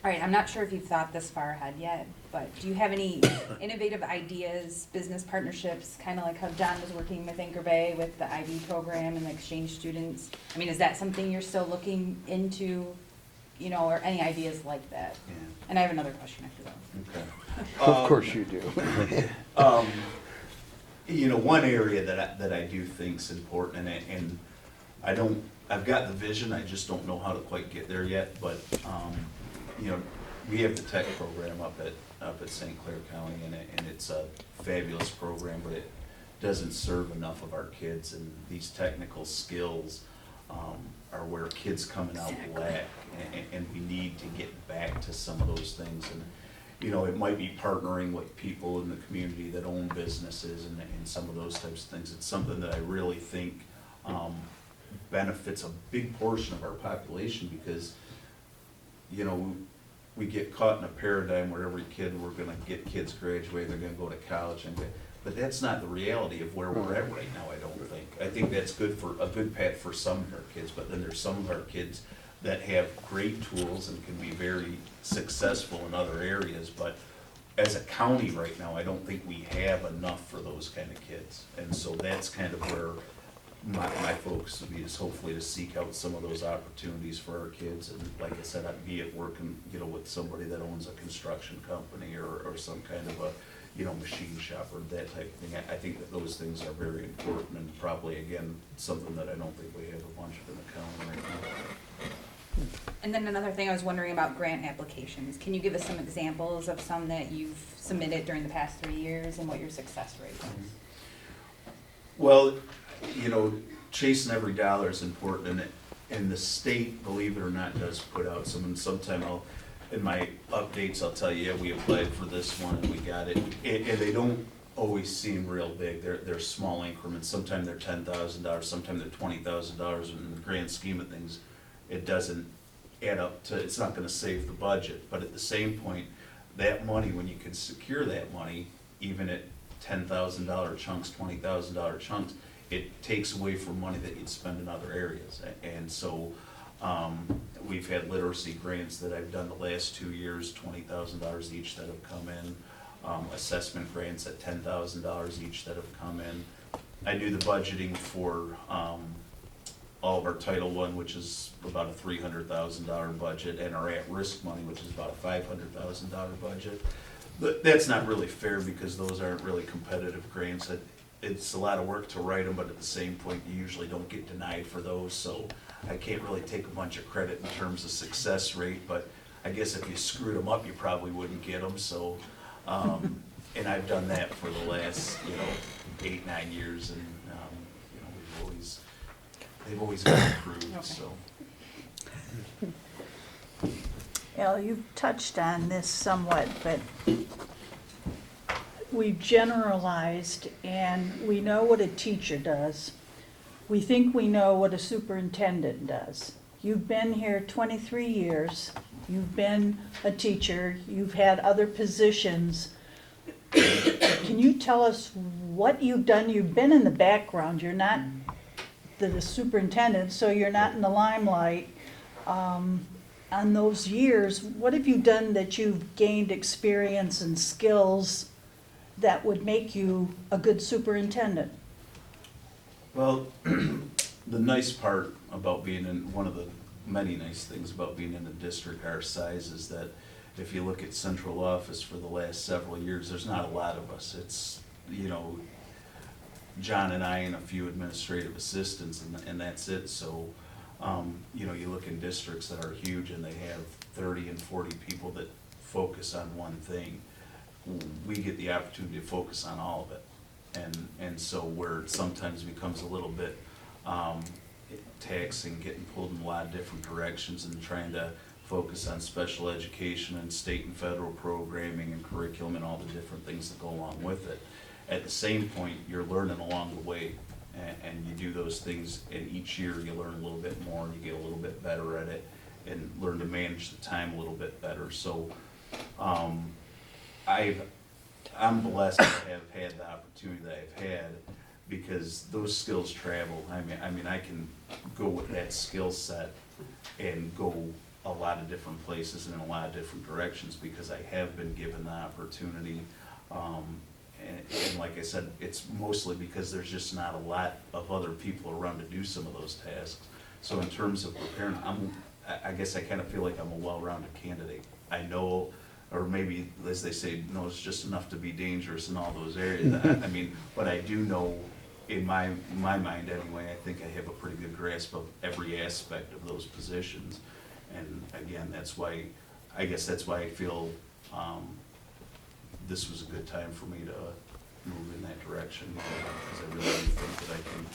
J: All right, I'm not sure if you've thought this far ahead yet, but do you have any innovative ideas, business partnerships, kind of like how John was working with Anchor Bay with the IB program and the exchange students? I mean, is that something you're still looking into, you know, or any ideas like that?
H: Yeah.
J: And I have another question after that.
H: Okay.
A: Of course you do.
H: You know, one area that I do think is important, and I've got the vision, I just don't know how to quite get there yet, but, you know, we have the tech program up at St. Clair County, and it's a fabulous program, but it doesn't serve enough of our kids, and these technical skills are where kids coming out lack, and we need to get back to some of those things. And, you know, it might be partnering with people in the community that own businesses and some of those types of things. It's something that I really think benefits a big portion of our population, because, you know, we get caught in a paradigm where every kid, we're gonna get kids graduate, they're gonna go to college, but that's not the reality of where we're at right now, I don't think. I think that's good for, a good path for some of our kids, but then there's some of our kids that have great tools and can be very successful in other areas, but as a county right now, I don't think we have enough for those kind of kids. And so that's kind of where my focus would be is hopefully to seek out some of those opportunities for our kids. And like I said, I'd be at working, with somebody that owns a construction company or some kind of a, machine shop or that type of thing. I think that those things are very important and probably, again, something that I don't think we have a bunch of in the county right now.
J: And then another thing I was wondering about grant applications. Can you give us some examples of some that you've submitted during the past 3 years and what your success rate was?
H: Well, chasing every dollar is important, and the state, believe it or not, does put out sometime in my updates, I'll tell you, yeah, we applied for this one and we got it. And they don't always seem real big. They're small increments. Sometimes they're $10,000, sometimes they're $20,000. In the grand scheme of things, it doesn't add up to, it's not gonna save the budget. But at the same point, that money, when you can secure that money, even at $10,000 chunks, $20,000 chunks, it takes away from money that you'd spend in other areas. And so, we've had literacy grants that I've done the last 2 years, $20,000 each that have come in. Assessment grants at $10,000 each that have come in. I do the budgeting for, all of our Title I, which is about a $300,000 budget, and our at-risk money, which is about a $500,000 budget. But that's not really fair because those aren't really competitive grants. It's a lot of work to write them, but at the same point, you usually don't get denied for those, so I can't really take a bunch of credit in terms of success rate, but I guess if you screwed them up, you probably wouldn't get them, so, and I've done that for the last, 8, 9 years, and, they've always been approved, so.
C: Al, you've touched on this somewhat, but we've generalized and we know what a teacher does. We think we know what a superintendent does. You've been here 23 years, you've been a teacher, you've had other positions. Can you tell us what you've done? You've been in the background, you're not the superintendent, so you're not in the limelight. On those years, what have you done that you've gained experience and skills that would make you a good superintendent?
H: Well, the nice part about being in, one of the many nice things about being in a district our size is that if you look at central office for the last several years, there's not a lot of us. It's, John and I and a few administrative assistants, and that's it. So, you look in districts that are huge and they have 30 and 40 people that focus on one thing. We get the opportunity to focus on all of it. And so where it sometimes becomes a little bit taxing, getting pulled in a lot of different directions and trying to focus on special education and state and federal programming and curriculum and all the different things that go along with it. At the same point, you're learning along the way, and you do those things, and each year you learn a little bit more, and you get a little bit better at it, and learn to manage the time a little bit better. So, I'm blessed to have had the opportunity that I've had, because those skills travel. I mean, I can go with that skill set and go a lot of different places and in a lot of different directions because I have been given the opportunity. And like I said, it's mostly because there's just not a lot of other people around to do some of those tasks. So in terms of preparing, I guess I kind of feel like I'm a well-rounded candidate. I know, or maybe as they say, knows just enough to be dangerous in all those areas. I mean, but I do know, in my mind anyway, I think I have a pretty good grasp of every aspect of those positions. And again, I guess that's why I feel this was a good time for me to move in that direction, because I really do think that I can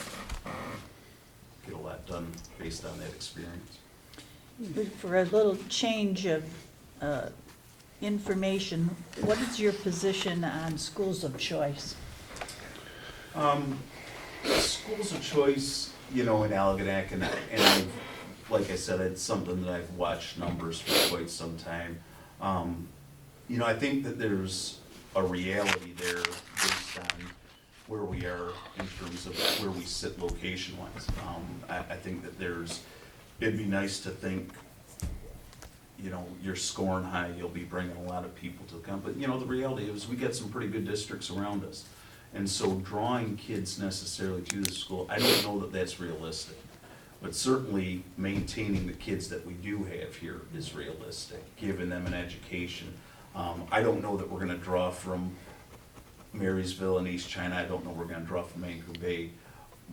H: get a lot done based on that experience.
C: For a little change of information, what is your position on schools of choice?
H: Schools of choice, in Algonac, and I've, like I said, it's something that I've watched numbers for quite some time. I think that there's a reality there based on where we are in terms of where we sit location-wise. I think that it'd be nice to think, you're scoring high, you'll be bringing a lot of people to the company. But, the reality is we got some pretty good districts around us. And so drawing kids necessarily to the school, I don't know that that's realistic. But certainly maintaining the kids that we do have here is realistic, giving them an education. I don't know that we're gonna draw from Marysville and East China, I don't know we're gonna draw from Anchor Bay,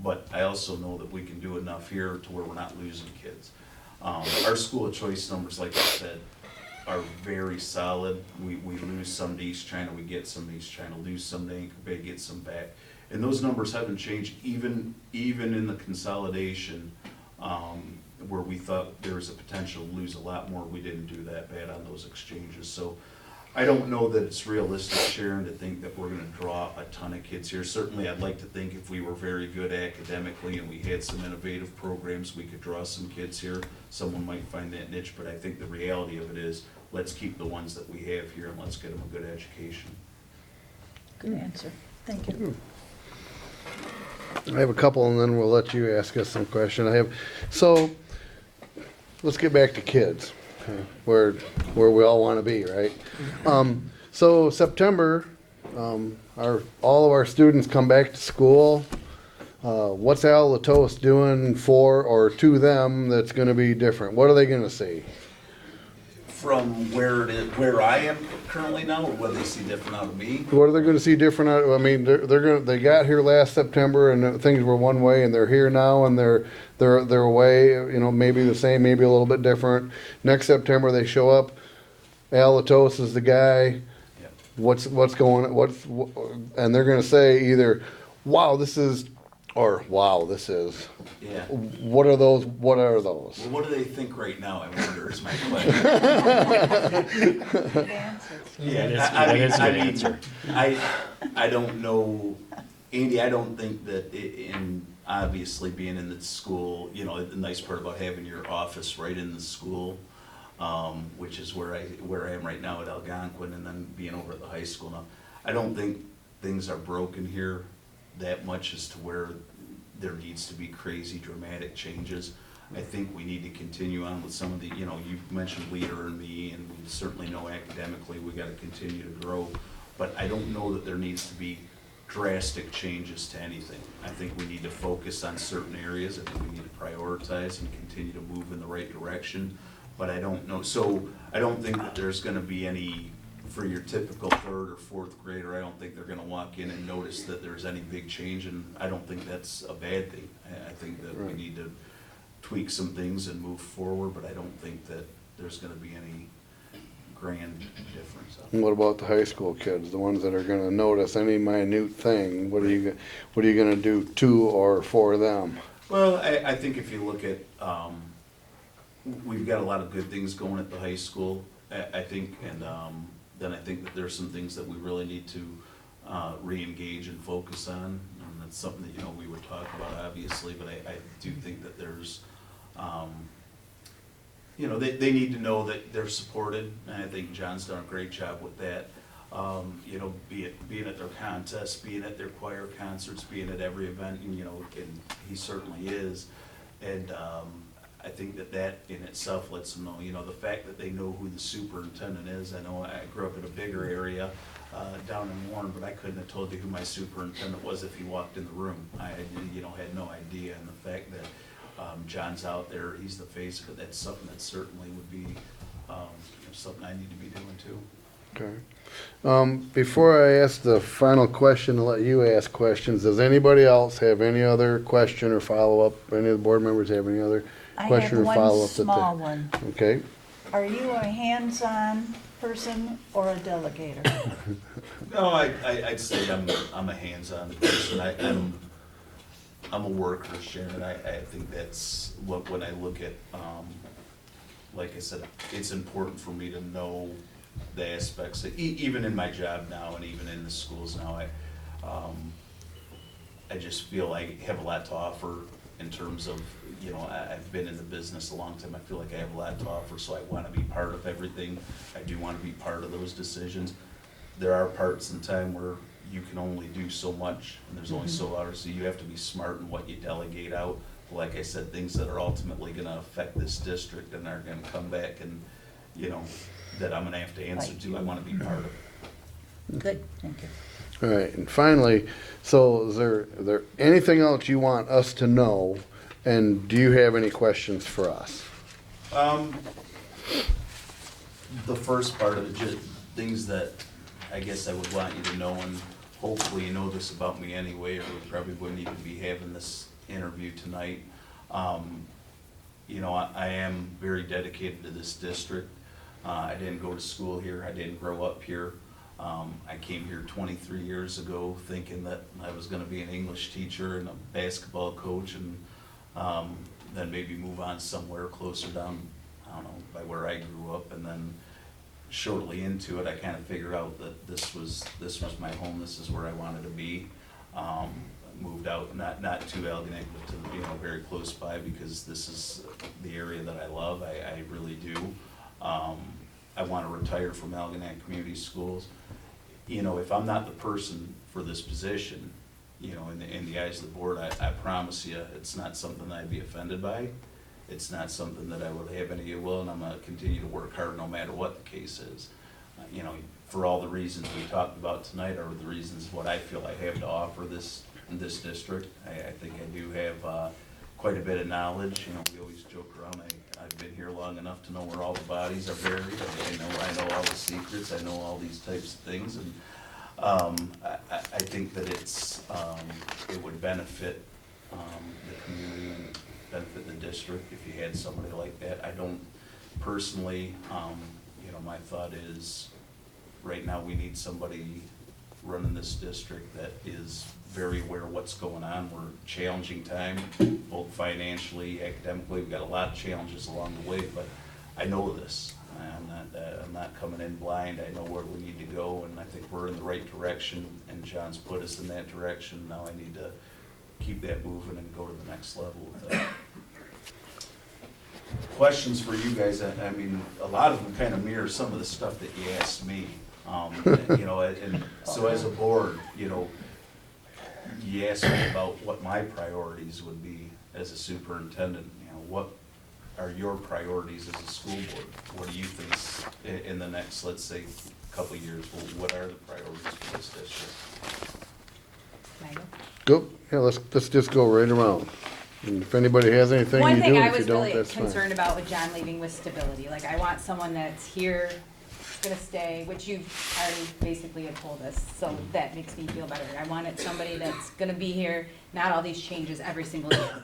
H: but I also know that we can do enough here to where we're not losing kids. Our school of choice numbers, like I said, are very solid. We lose some to East China, we get some to East China, lose some to Anchor Bay, get some back. And those numbers haven't changed, even in the consolidation, where we thought there was a potential to lose a lot more, we didn't do that bad on those exchanges. So I don't know that it's realistic, Sharon, to think that we're gonna draw a ton of kids here. Certainly, I'd like to think if we were very good academically and we had some innovative programs, we could draw some kids here. Someone might find that niche, but I think the reality of it is, let's keep the ones that we have here and let's get them a good education.
C: Good answer. Thank you.
A: I have a couple, and then we'll let you ask us some question. So, let's get back to kids, where we all want to be, right? So September, all of our students come back to school. What's Al Latos doing for or to them that's going to be different? What are they going to see?
H: From where I am currently now, or what they see different out of me?
A: What are they going to see different? I mean, they got here last September and things were one way, and they're here now and they're away. You know, maybe the same, maybe a little bit different. Next September they show up. Al Latos is the guy.
H: Yep.
A: What's going? And they're going to say either, "Wow, this is," or "Wow, this is."
H: Yeah.
A: What are those? What are those?
H: Well, what do they think right now, I wonder, is my question.
C: Good answer.
F: That is a good answer.
H: I don't know, Andy, I don't think that in obviously being in the school, you know, the nice part about having your office right in the school, which is where I am right now at Algonquin, and then being over at the high school now, I don't think things are broken here that much as to where there needs to be crazy dramatic changes. I think we need to continue on with some of the, you know, you mentioned Leader and me, and we certainly know academically we gotta continue to grow, but I don't know that there needs to be drastic changes to anything. I think we need to focus on certain areas, I think we need to prioritize and continue to move in the right direction, but I don't know, so I don't think that there's gonna be any, for your typical third or fourth grader, I don't think they're gonna walk in and notice that there's any big change, and I don't think that's a bad thing. I think that we
A: Right.
H: need to tweak some things and move forward, but I don't think that there's gonna be any grand difference.
A: And what about the high school kids, the ones that are going to notice any minute thing? What are you going to do to or for them?
H: Well, I think if you look at, we've got a lot of good things going at the high school, I think, and then I think that there's some things that we really need to re-engage and focus on, and that's something that, you know, we would talk about obviously, but I do think that there's, you know, they need to know that they're supported, and I think John's done a great job with that. You know, being at their contests, being at their choir concerts, being at every event, and, you know, and he certainly is. And I think that in itself lets them know, you know, the fact that they know who the superintendent is. I know I grew up in a bigger area down in Warren, but I couldn't have told you who my superintendent was if he walked in the room. I, you know, had no idea. And the fact that John's out there, he's the face of it, that's something that certainly would be you know, something I need to be doing too.
A: Okay. Before I ask the final question, to let you ask questions, does anybody else have any other question or follow-up? Any of the board members have any other
C: I
A: question
C: have
A: or
C: one
A: follow-up?
C: small one.
A: Okay.
C: Are you a hands-on person or a delegator?
H: No, I'd say I'm a hands-on person. I'm a worker, Sharon. I think that's when I look at, like I said, it's important for me to know the aspects, even in my job now and even in the schools now, I just feel I have a lot to offer in terms of, you know, I've been in the business a long time. I feel like I have a lot to offer, so I want to be part of everything. I do want to be part of those decisions. There are parts in time where you can only do so much, and there's only so hours, so you have to be smart in what you delegate out. Like I said, things that are ultimately gonna affect this district and are gonna come back and, you know, that I'm gonna have to answer to, I wanna be part of.
C: Good, thank you.
A: All right, and finally, so is there anything else you want us to know? And do you have any questions for us?
H: The first part of it, just things that I guess I would want you to know, and hopefully you know this about me anyway, or we probably wouldn't even be having this interview tonight. You know, I am very dedicated to this district. I didn't go to school here, I didn't grow up here. I came here 23 years ago thinking that I was gonna be an English teacher and a basketball coach, and then maybe move on somewhere closer down, I don't know, by where I grew up. And then shortly into it, I kind of figured out that this was my home, this is where I wanted to be. Moved out, not to Algonac, but to, you know, very close by, because this is the area that I love, I really do. I want to retire from Algonac Community Schools. You know, if I'm not the person for this position, you know, in the eyes of the board, I promise you, it's not something that I'd be offended by. It's not something that I would have any ill will, and I'm gonna continue to work hard no matter what the case is. You know, for all the reasons we talked about tonight, are the reasons what I feel I have to offer in this district. I think I do have quite a bit of knowledge. You know, we always joke around, I've been here long enough to know where all the bodies are buried. I know all the secrets, I know all these types of things, and I think that it would benefit the community and benefit the district if you had somebody like that. I don't personally, you know, my thought is, right now we need somebody running this district that is very aware of what's going on. We're challenging time, both financially, academically. We've got a lot of challenges along the way, but I know this. I'm not coming in blind. I know where we need to go, and I think we're in the right direction, and John's put us in that direction. Now I need to keep that moving and go to the next level with that. Questions for you guys? I mean, a lot of them kind of mirror some of the stuff that you asked me. You know, and so as a board, you know, you asked me about what my priorities would be as a superintendent. You know, what are your priorities as a school board? What do you think in the next, let's say, couple of years? What are the priorities for this district?
J: Michael?
A: Go, yeah, let's just go right around. And if anybody has anything,
J: One
A: you
J: thing
A: do,
J: I
A: if you
J: was
A: don't,
J: really
A: that's fine.
J: concerned about with John leaving was stability. Like, I want someone that's here, gonna stay, which you've already basically have told us, so that makes me feel better. I wanted somebody that's gonna be here, not all these changes every single year.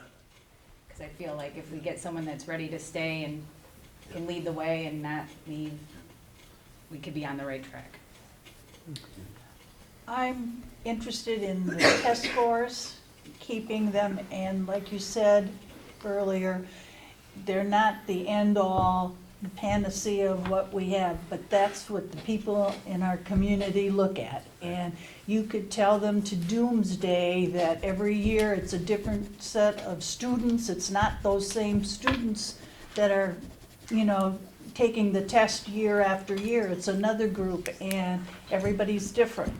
J: Cause I feel like if we get someone that's ready to stay and can lead the way and not leave, we could be on the right track.
C: I'm interested in the test scores, keeping them, and like you said earlier, they're not the end-all panacea of what we have, but that's what the people in our community look at. And you could tell them to doomsday that every year it's a different set of students. It's not those same students that are, you know, taking the test year after year. It's another group, and everybody's different.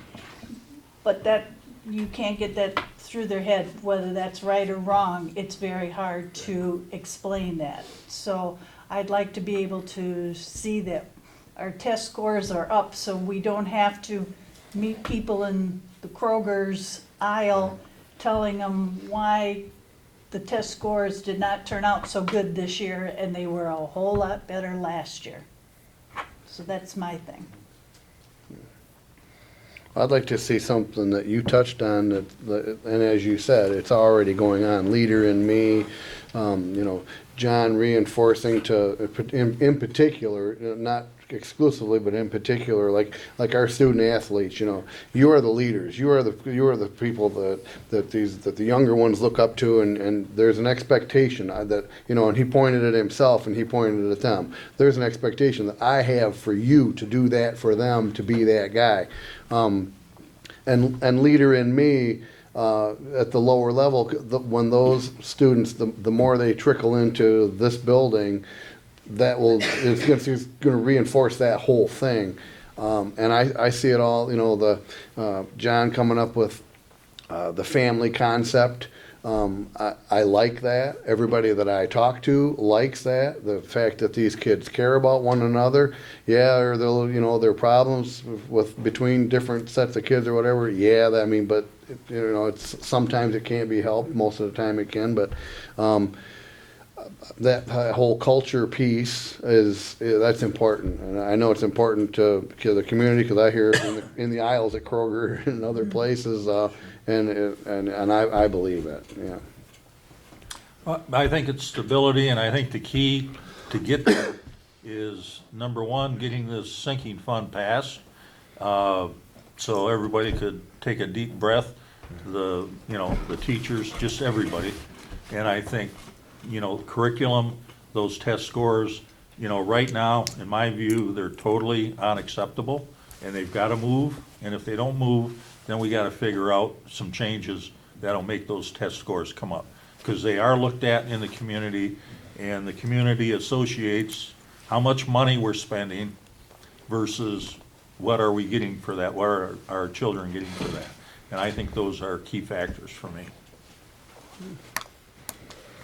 C: But that, you can't get that through their head, whether that's right or wrong. It's very hard to explain that. So I'd like to be able to see that our test scores are up, so we don't have to meet people in the Kroger's aisle telling them why the test scores did not turn out so good this year, and they were a whole lot better last year. So that's my thing.
A: I'd like to see something that you touched on, and as you said, it's already going on. Leader in me, you know, John reinforcing in particular, not exclusively, but in particular, like our student athletes. You know, you are the leaders. You are the people that the younger ones look up to, and there's an expectation that, you know. And he pointed at himself, and he pointed at them. There's an expectation that I have for you to do that for them, to be that guy. And leader in me, at the lower level, when those students, the more they trickle into this building, it's going to reinforce that whole thing. And I see it all, you know, John coming up with the family concept, I like that. Everybody that I talk to likes that. The fact that these kids care about one another. Yeah, or they'll, there are problems with between different sets of kids or whatever. Yeah, I mean, but it's sometimes it can't be helped. Most of the time it can, but that whole culture piece that's important, and I know it's important to the community because I hear it in the aisles at Kroger and other places, and I believe it. Yeah.
K: I think it's stability, and I think the key to get there is, number one, getting this sinking fund passed, so everybody could take a deep breath, the teachers, just everybody. And I think, curriculum, those test scores, right now, in my view, they're totally unacceptable, and they've got to move, and if they don't move, then we got to figure out some changes that'll make those test scores come up. Because they are looked at in the community, and the community associates how much money we're spending versus what are we getting for that, what are our children getting for that. And I think those are key factors for me.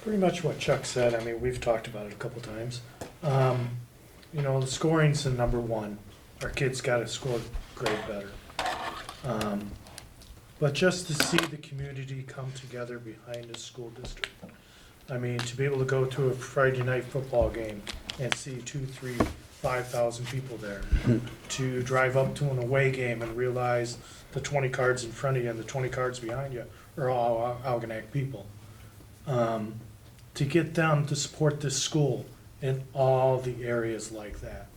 D: Pretty much what Chuck said. I mean, we've talked about it a couple times. The scoring's the number one. Our kids gotta score grade better. But just to see the community come together behind the school district. I mean, to be able to go to a Friday night football game and see 2, 3, 5,000 people there. To drive up to an away game and realize the 20 cards in front of you and the 20 cards behind you are all Algonac people. To get them to support this school in all the areas like that.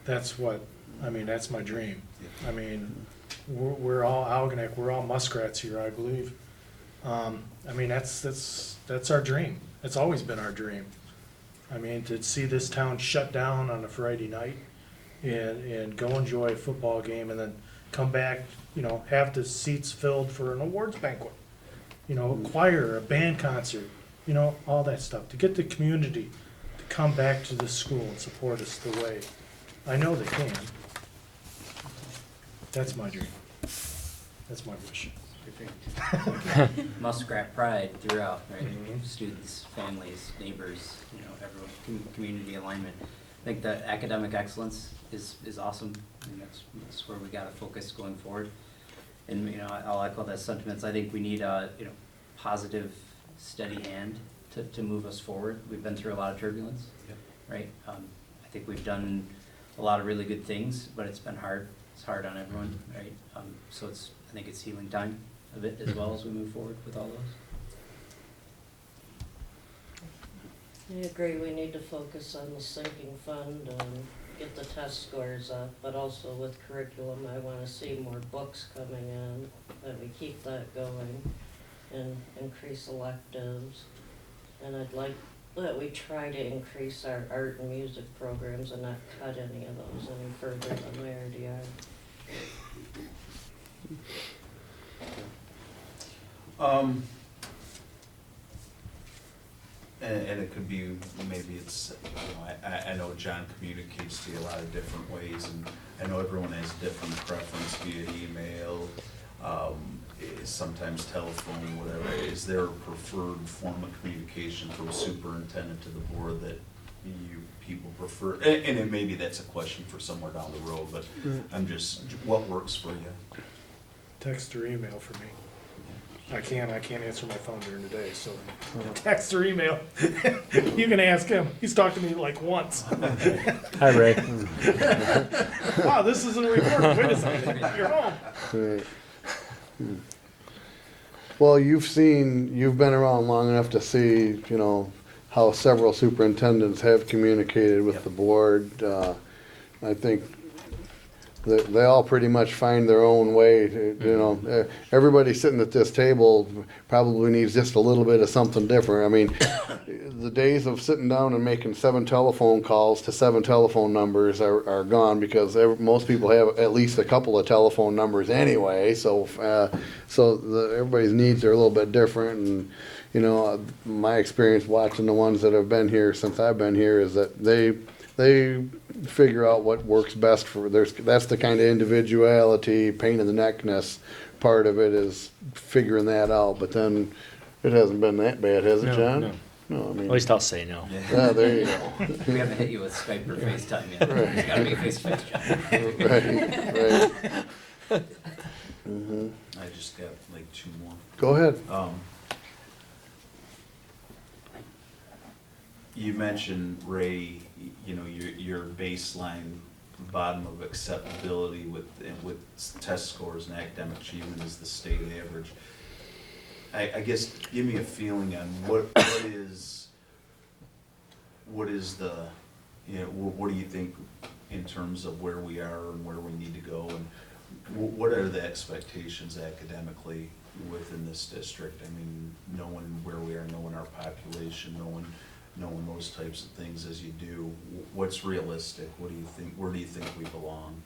D: That's my dream. I mean, we're all Algonac, we're all muskrats here, I believe. That's our dream. It's always been our dream. I mean, to see this town shut down on a Friday night and go enjoy a football game and then come back, have the seats filled for an awards banquet, a choir, a band concert, all that stuff. To get the community to come back to the school and support us the way I know they can. That's my dream. That's my wish.
G: Muskrat pride throughout, right?
D: Mhm.
G: Students, families, neighbors, everyone, community alignment. I think that academic excellence is awesome, and that's where we gotta focus going forward. And, I'll echo that sentiments. I think we need a, positive, steady hand to move us forward. We've been through a lot of turbulence, right? I think we've done a lot of really good things, but it's been hard. It's hard on everyone, right? So I think it's healing time a bit as well as we move forward with all those.
I: I agree, we need to focus on the sinking fund and get the test scores up, but also with curriculum, I wanna see more books coming in, that we keep that going and increase electives. And I'd like that we try to increase our art and music programs and not cut any of those any further than they already are.
H: And it could be, maybe it's, I know John communicates to you a lot of different ways, and I know everyone has different preference via email, sometimes telephone, whatever. Is there a preferred form of communication from a superintendent to the board that you people prefer? And then maybe that's a question for somewhere down the road, but I'm just, what works for you?
D: Text or email for me. I can't answer my phone during the day, so text or email. You can ask him. He's talked to me like once.
F: Hi, Ray.
D: Wow, this isn't a recording. Wait a second. You're home.
A: Right. Well, you've been around long enough to see, how several superintendents have communicated with the board. I think they all pretty much find their own way to, everybody sitting at this table probably needs just a little bit of something different. I mean, the days of sitting down and making 7 telephone calls to 7 telephone numbers are gone, because most people have at least a couple of telephone numbers anyway, so everybody's needs are a little bit different. And my experience watching the ones that have been here since I've been here is that they figure out what works best for that's the kind of individuality, pain in the neckness part of it, is figuring that out. But then It hasn't been that bad, has it,
F: No,
A: John?
F: no.
A: No, I mean,
F: At least I'll say no.
A: yeah, there you go.
G: We haven't hit you with Skype or FaceTime yet.
A: Right.
G: It's gotta be a face-to-face job.
A: Right, right.
H: I just got like two more.
A: Go ahead.
H: You mentioned, Ray, you know, your baseline bottom of acceptability with test scores and academic achievement is the state average. I guess, give me a feeling on what is the, you know, what do you think in terms of where we are and where we need to go? And what are the expectations academically within this district? I mean, knowing where we are, knowing our population, knowing those types of things as you do, what's realistic? What do you think, where do you think we belong?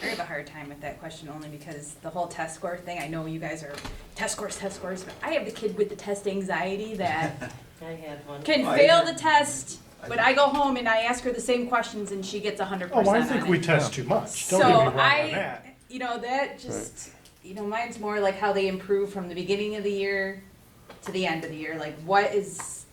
J: I have a hard time with that question only because the whole test score thing, I know you guys are test scores, but I have the kid with the test anxiety that
I: I had one.
J: can fail the test, but I go home and I ask her the same questions and she gets 100%
D: Oh, I
J: on
D: think
J: it.
D: we test too much.
J: So
D: Don't get me wrong on
J: I,
D: that.
J: you know, that just, you know, mine's more like how they improve from the beginning of the year to the end of the year. Like what is,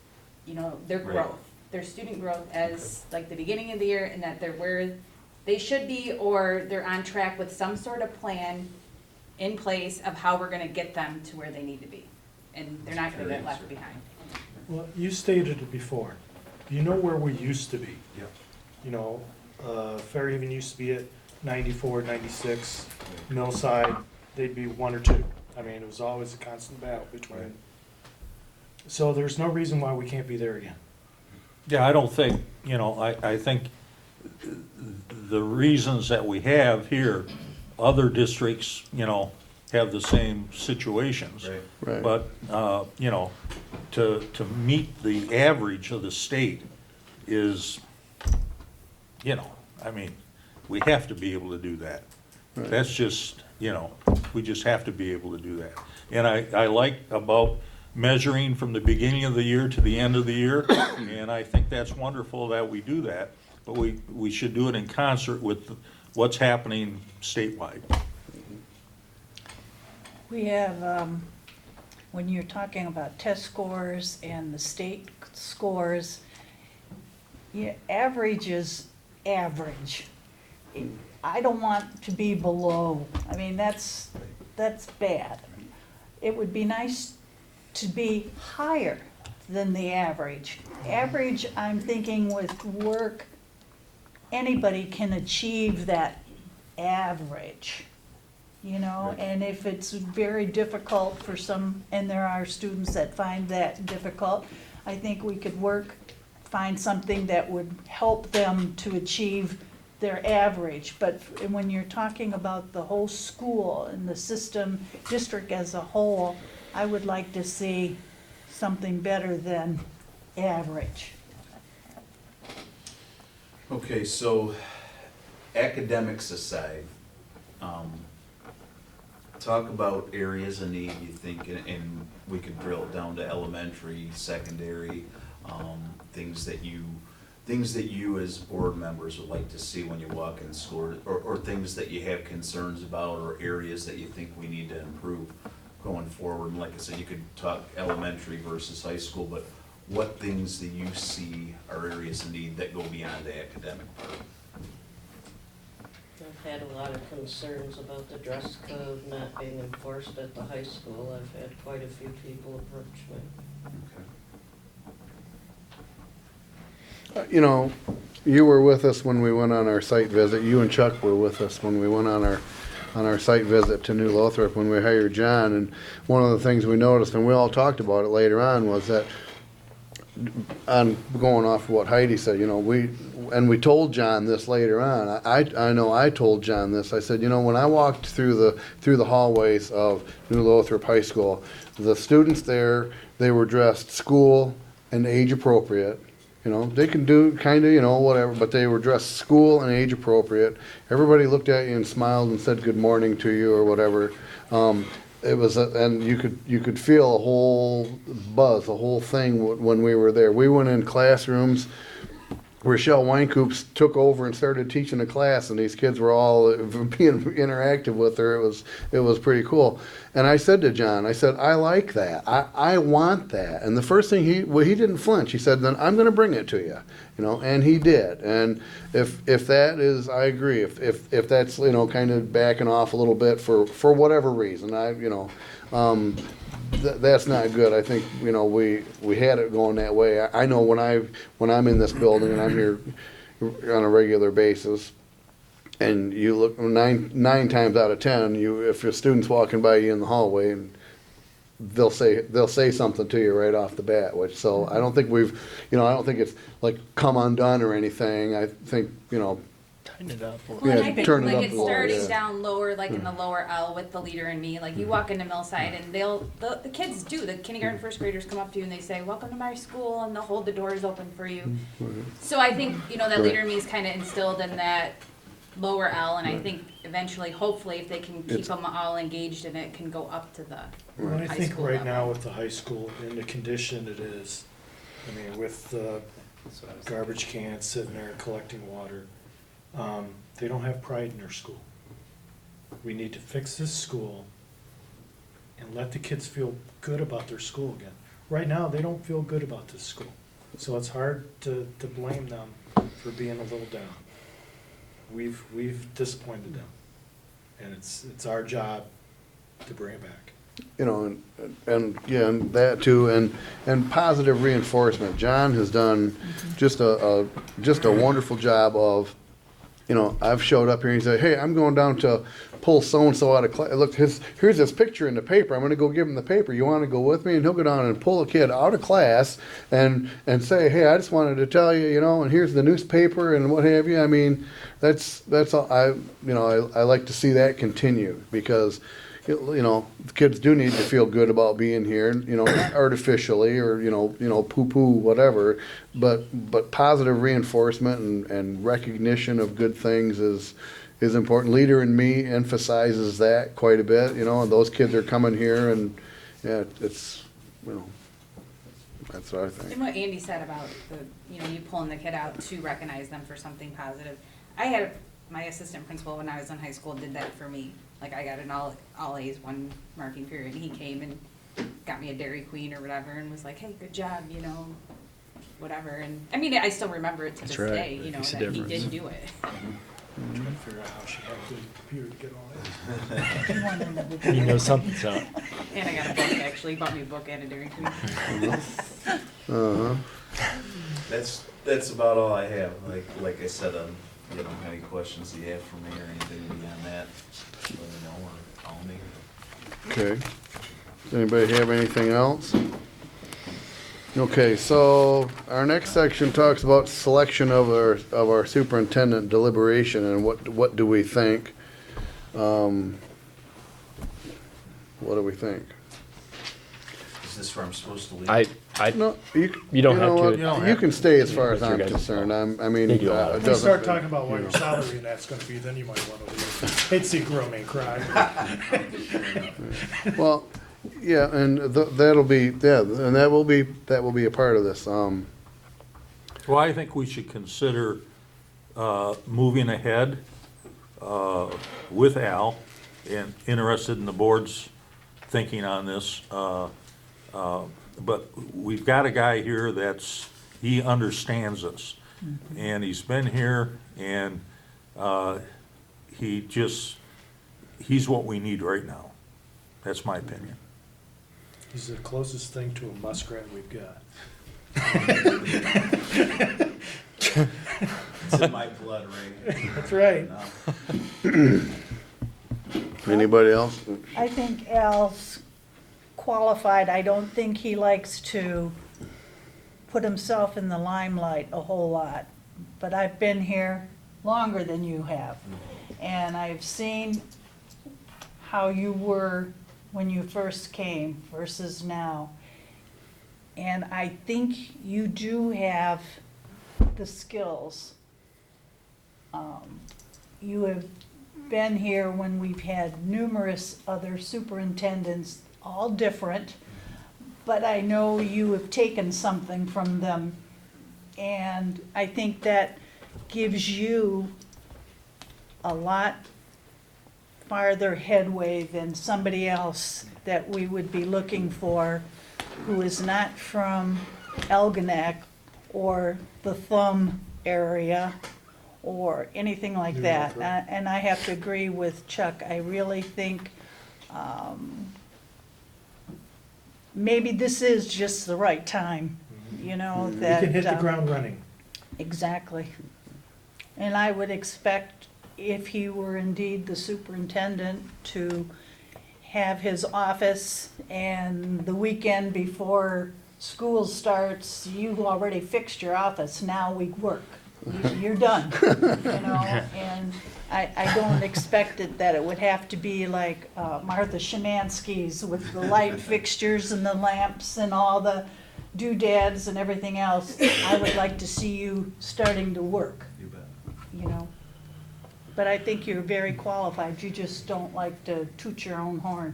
J: you know, their
H: Right.
J: growth, their student growth as like the beginning of the year and that they're where they should be or they're on track with some sort of plan in place of how we're gonna get them to where they need to be. And they're not gonna get left behind.
D: Well, you stated it before. You know where we used to be.
H: Yeah.
D: You know, Fairhaven used to be at 94, 96. Millside, they'd be 1 or 2. I mean, it was always a constant battle between.
H: Right.
D: So there's no reason why we can't be there again.
K: Yeah, I don't think, you know, I think the reasons that we have here, other districts, you know, have the same situations.
H: Right.
A: Right.
K: But, you know, to meet the average of the state is, you know, I mean, we have to be able to do that.
A: Right.
K: That's just, you know, we just have to be able to do that. And I like about measuring from the beginning of the year to the end of the year, and I think that's wonderful that we do that, but we should do it in concert with what's happening statewide.
C: We have, when you're talking about test scores and the state scores, yeah, average is average. I don't want to be below. I mean, that's bad. It would be nice to be higher than the average. Average, I'm thinking with work, anybody can achieve that average, you know? And if it's very difficult for some, and there are students that find that difficult, I think we could find something that would help them to achieve their average. But when you're talking about the whole school and the system, district as a whole, I would like to see something better than average.
H: Okay, so academics aside, talk about areas of need you think, and we could drill it down to elementary, secondary, things that you as board members would like to see when you walk in school, or things that you have concerns about, or areas that you think we need to improve going forward. And like I said, you could talk elementary versus high school, but what things do you see are areas of need that go beyond the academic part?
I: I've had a lot of concerns about the dress code not being enforced at the high school. I've had quite a few people approach me.
H: Okay.
A: You know, you were with us when we went on our site visit. You and Chuck were with us when we went on our site visit to New Lothrop when we hired John. And one of the things we noticed, and we all talked about it later on, was that, on going off of what Heidi said, you know, we told John this later on. I know I told John this. I said, you know, when I walked through the hallways of New Lothrop High School, the students there, they were dressed school and age appropriate. You know, they can do kind of, you know, whatever, but they were dressed school and age appropriate. Everybody looked at you and smiled and said good morning to you or whatever. It was, and you could feel a whole buzz, a whole thing when we were there. We went in classrooms Rochelle Weinkoop's took over and started teaching a class, and these kids were all being interactive with her. It was pretty cool. And I said to John, I said, I like that. I want that. And the first thing he didn't flinch. He said, then I'm going to bring it to you, you know, and he did. And if that is, I agree. If that's, you know, kind of backing off a little bit for whatever reason, that's not good. I think, you know, we had it going that way. I know when I'm in this building and I'm here on a regular basis, and you look nine times out of 10, if your student's walking by you in the hallway, and they'll say something to you right off the bat. So I don't think I don't think it's like come undone or anything. I think, you know.
F: Tighten it up.
J: Well,
A: Yeah,
J: and I think,
A: turn it
J: like,
A: up
J: it's
A: a little,
J: starting
A: yeah.
J: down lower, like in the lower L with the leader and me. Like, you walk into Millside and the kids do, the kindergarten first graders come up to you and they say, welcome to my school, and they'll hold the doors open for you. So I think, you know, that
A: Right.
J: leader in me is kind of instilled in that lower L, and I think eventually, hopefully, if they can keep
A: It's-
J: them all engaged in it, can go up to the
D: Well, I
J: high
D: think
J: school
D: right
J: level.
D: now with the high school, in the condition it is, I mean, with the garbage cans sitting there collecting water, they don't have pride in their school. We need to fix this school and let the kids feel good about their school again. Right now, they don't feel good about this school, so it's hard to blame them for being a little down. We've disappointed them, and it's our job to bring it back.
A: You know, and yeah, and that too, and positive reinforcement. John has done just a wonderful job of, you know, I've showed up here and he said, hey, I'm going down to pull so-and-so out of class. Look, here's this picture in the paper. I'm gonna go give him the paper. You wanna go with me? And he'll go down and pull a kid out of class and say, hey, I just wanted to tell you, you know, and here's the newspaper and what have you. I mean, that's all, I like to see that continue, because, you know, the kids do need to feel good about being here, you know, not artificially or, you know, poo-poo, whatever, but positive reinforcement and recognition of good things is important. Leader in me emphasizes that quite a bit, you know, and those kids are coming here, and, yeah, it's, you know, that's what I think.
J: And what Andy said about you pulling the kid out to recognize them for something positive. I had my assistant principal when I was in high school did that for me. Like, I got an all A's one marking period, and he came and got me a Dairy Queen or whatever, and was like, hey, good job, you know, whatever. And I mean, I still remember it to this
F: right.
J: day, you know,
F: Makes a
J: that he
F: difference.
J: did do it.
D: I'm trying to figure out how she had the computer to get on it.
F: You know something's up.
J: And I got a book, actually. He bought me a book and a Dairy Queen.
A: Uh-huh.
H: That's about all I have. Like I said, you know, any questions you have for me or anything beyond that, let me know or call me.
A: Okay. Does anybody have anything else? Okay, so our next section talks about selection of our superintendent deliberation and what do we think? What do we think?
H: Is this where I'm supposed to leave?
A: No, you
F: don't
A: know
F: have to.
A: what?
F: You
K: don't
A: You
K: have
A: can stay as far as
F: It's your
A: I'm
F: guys'
A: concerned.
F: call.
A: I mean,
F: They do a lot.
A: it
D: If we
A: doesn't-
D: start talking about what
A: you
D: your
A: know.
D: salary and that's gonna be, then you might wanna leave. Hate to see a grown man cry.
A: Well, yeah, and that'll be, yeah, and that will be a part of this.
K: Well, I think we should consider moving ahead with Al, and interested in the board's thinking on this. But we've got a guy here he understands us. And he's been here, and he's what we need right now. That's my opinion.
D: He's the closest thing to a muskrat we've got.
H: It's in my blood, Ray.
D: That's right.
H: No.
A: Anybody else?
C: I think Al's qualified. I don't think he likes to put himself in the limelight a whole lot. But I've been here longer than you have. And I've seen how you were when you first came versus now. And I think you do have the skills. You have been here when we've had numerous other superintendents, all different, but I know you have taken something from them, And I think that gives you a lot farther headway than somebody else that we would be looking for who is not from Algonac or the Thumb area or anything like that. And I have to agree with Chuck. I really think maybe this is just the right time, you know,
D: We
C: that.
D: can hit the ground running.
C: Exactly. And I would expect, if he were indeed the superintendent, to have his office, and the weekend before school starts, you've already fixed your office, now we work. You're done, you know? And I don't expect it that it would have to be like Martha Szymanski's with the light fixtures and the lamps and all the doodads and everything else. I would like to see you starting to work,
H: You bet.
C: you know? But I think you're very qualified, you just don't like to toot your own horn.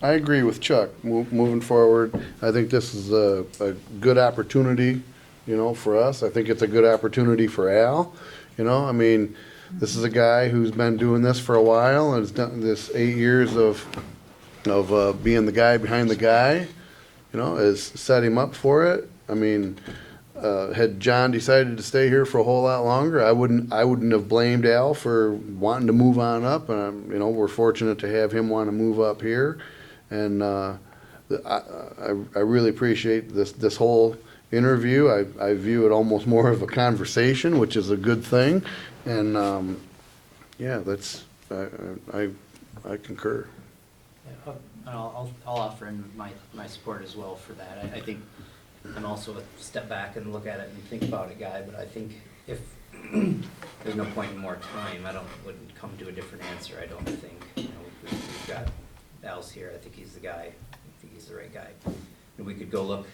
A: I agree with Chuck. Moving forward, I think this is a good opportunity, you know, for us. I think it's a good opportunity for Al. You know, I mean, this is a guy who's been doing this for a while and has done this 8 years of being the guy behind the guy, you know, has set him up for it. I mean, had John decided to stay here for a whole lot longer, I wouldn't have blamed Al for wanting to move on up. And, you know, we're fortunate to have him want to move up here. And I really appreciate this whole interview. I view it almost more of a conversation, which is a good thing. And yeah, that's I concur.
G: Yeah, I'll offer in my support as well for that. I think I'm also a step back and look at it and think about it, guy, but I think if there's no point in more time, wouldn't come to a different answer, I don't think. You know, we've got Al's here, I think he's the guy, I think he's the right guy. And we could go look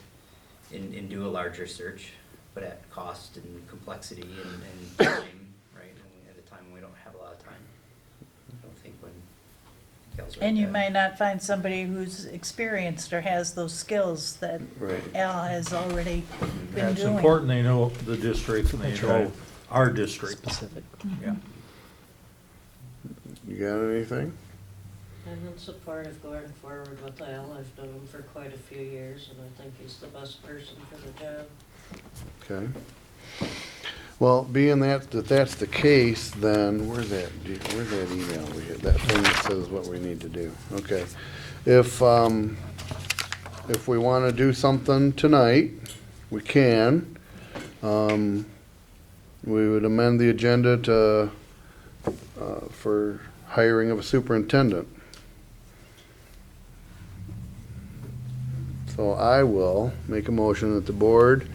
G: and do a larger search, but at cost and complexity and time, right? And at a time when we don't have a lot of time. I don't think when Cal's right
C: And you
G: there.
C: may not find somebody who's experienced or has those skills that
A: Right.
C: Al has already been
K: It's
C: doing.
K: important they know the district and they
F: That's
K: know
F: right.
K: our district.
F: Specific.
K: Yeah.
A: You got anything?
I: I'm in support of going forward with Al. I've known him for quite a few years, and I think he's the best person for the job.
A: Okay. Well, being that's the case, then where's that email we had? That thing that says what we need to do. Okay. If we want to do something tonight, we can. We would amend the agenda to for hiring of a superintendent. So I will make a motion that the board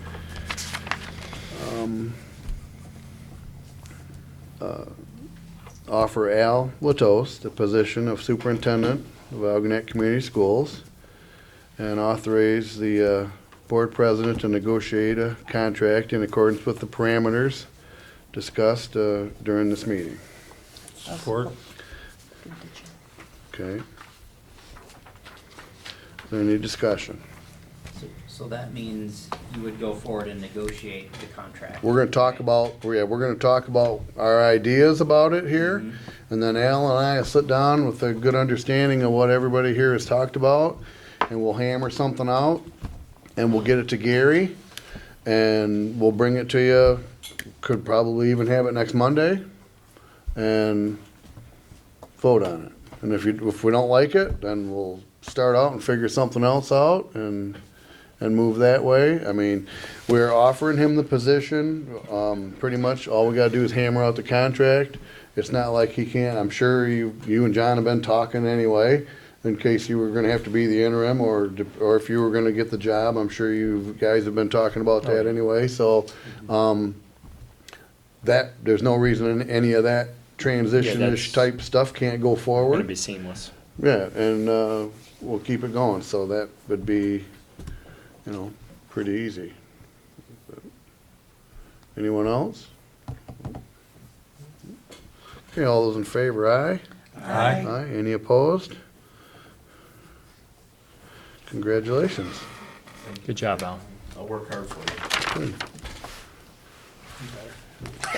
A: offer Al Latos the position of superintendent of Algonac Community Schools and authorize the board president to negotiate a contract in accordance with the parameters discussed during this meeting.
K: Support.
A: Okay. Is there any discussion?
G: So that means you would go forward and negotiate the contract.
A: We're gonna talk about, we're gonna talk about our ideas about it here, and then Al and I will sit down with a good understanding of what everybody here has talked about, and we'll hammer something out, and we'll get it to Gary, and we'll bring it to you, could probably even have it next Monday, and vote on it. And if we don't like it, then we'll start out and figure something else out, and move that way. I mean, we're offering him the position, pretty much all we gotta do is hammer out the contract. It's not like he can't, I'm sure you and John have been talking anyway, in case you were gonna have to be the interim, or if you were gonna get the job, I'm sure you guys have been talking about that anyway, so, there's no reason any of that transition-ish
F: that's-
A: type stuff can't go
F: Gonna
A: forward.
F: be seamless.
A: Yeah, and, we'll keep it going, so that would be, you know, pretty easy. Anyone else? Okay, all those in favor, aye?
K: Aye.
A: Aye, any opposed? Congratulations.
F: Good job, Al.
H: I'll work hard for you.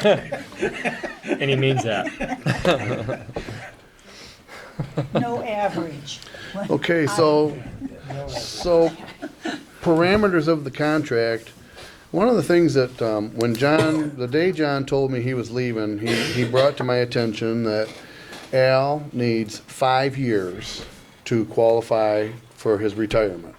F: And he means that.
C: No average.
A: Okay, so parameters of the contract. One of the things that, when John, the day John told me he was leaving, he brought to my attention that Al needs 5 years to qualify for his retirement.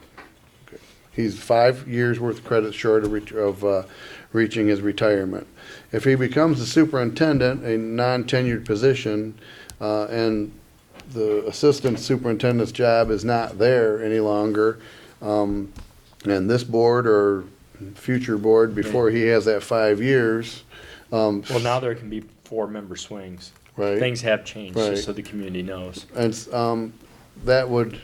A: Okay. He's 5 years worth of credit short of reaching his retirement. If he becomes the superintendent, a non-tenured position, and the assistant superintendent's job is not there any longer, and this board or future board, before he has that 5 years,
F: Well, now there can be 4-member swings.
A: right?
F: Things have changed,
A: Right.
F: just so the community knows.
A: And that would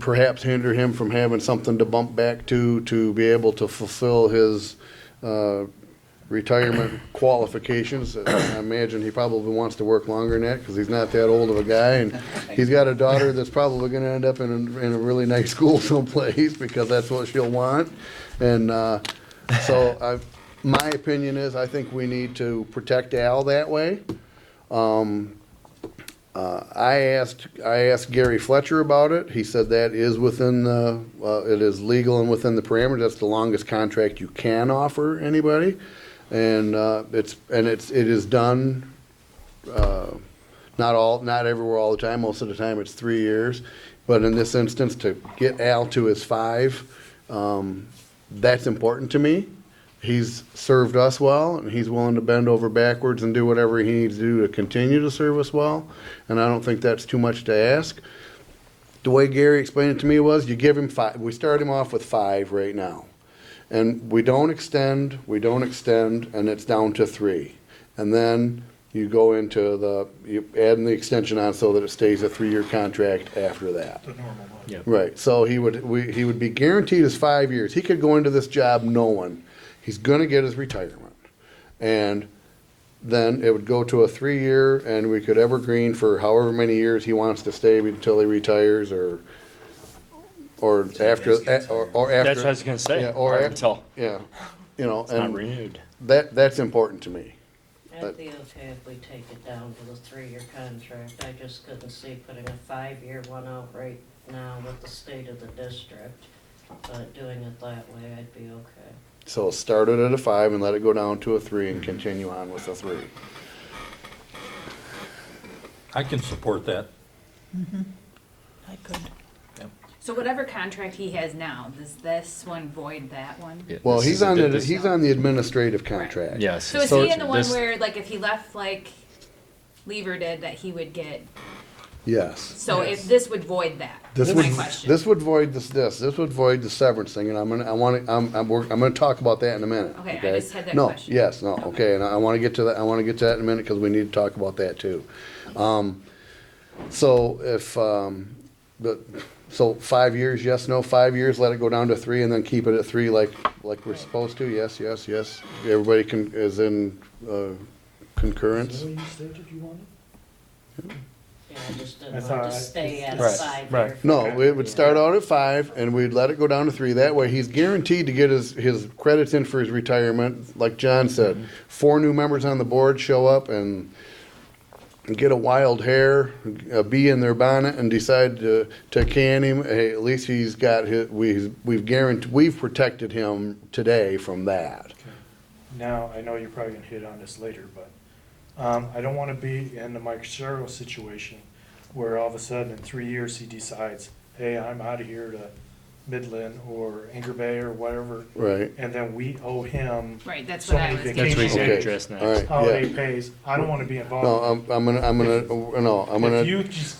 A: perhaps hinder him from having something to bump back to be able to fulfill his retirement qualifications. I imagine he probably wants to work longer than that because he's not that old of a guy, and he's got a daughter that's probably going to end up in a really nice school someplace because that's what she'll want. And so my opinion is I think we need to protect Al that way. I asked Gary Fletcher about it. He said that is within it is legal and within the parameters. That's the longest contract you can offer anybody, and it is done. Not everywhere all the time. Most of the time it's 3 years, but in this instance, to get Al to his 5, that's important to me. He's served us well, and he's willing to bend over backwards and do whatever he needs to do to continue to serve us well, and I don't think that's too much to ask. The way Gary explained it to me was, you give him 5, we start him off with 5 right now, and we don't extend, and it's down to 3. And then you go into you add the extension on so that it stays a 3-year contract after that.
D: The normal one.
F: Yeah.
A: Right, so he would be guaranteed his 5 years. He could go into this job knowing he's gonna get his retirement. And then it would go to a 3-year, and we could evergreen for however many years he wants to stay until he retires, or after, or after.
F: That's what I was gonna say.
A: Yeah, or
F: Until
A: yeah, you know,
F: it's not
A: and
F: renewed.
A: that's important to me.
I: I'd be okay if we take it down to the 3-year contract. I just couldn't see putting a 5-year one out right now with the state of the district. But doing it that way, I'd be okay.
A: So start it at a 5 and let it go down to a 3 and continue on with a 3.
K: I can support that.
C: I could.
J: So whatever contract he has now, does this one void that one?
F: Yeah,
A: Well,
F: this
A: he's
F: is a
A: on
F: good-
A: the,
F: this-
A: he's on the administrative contract.
F: Yes.
J: So is he in the one
F: this-
J: where, like, if he left like Lever did, that he would get,
A: Yes.
J: so if this would void that?
A: This
J: That's
A: would,
J: my question.
A: this would void this would void the severance thing, and I'm gonna talk about that in a minute.
J: Okay, I just had that
A: No,
J: question.
A: yes, no, okay, and I wanna get to that in a minute, cause we need to talk about that too. So if, so 5 years, yes, no, 5 years, let it go down to 3, and then keep it at 3 like we're supposed to, yes, yes, yes. Everybody is in,
D: Is
A: concurrence?
D: that what you stated you wanted?
I: Yeah, I just
D: I
I: didn't
D: thought
I: want to
D: I-
I: stay at a
F: Right,
I: 5-year.
F: right.
A: No, it would start out at 5, and we'd let it go down to 3. That way, he's guaranteed to get his credits in for his retirement. Like John said, 4 new members on the board show up and get a wild hair, a bee in their bonnet, and decide to can him. Hey, at least he's got we've protected him today from that.
D: Okay. Now, I know you're probably gonna hit on this later, but, I don't wanna be in the Mike Sherrill situation where all of a sudden in 3 years he decides, hey, I'm out of here to Midland or Anchor Bay or whatever.
A: Right.
D: And then we owe him
J: Right, that's
D: so
J: what I
D: many
J: was
F: That's what he's
D: vacation
F: gonna
A: Okay.
F: address next.
A: All right.
D: holiday
A: Yeah.
D: pays. I don't wanna be
A: No,
D: involved.
A: I'm gonna.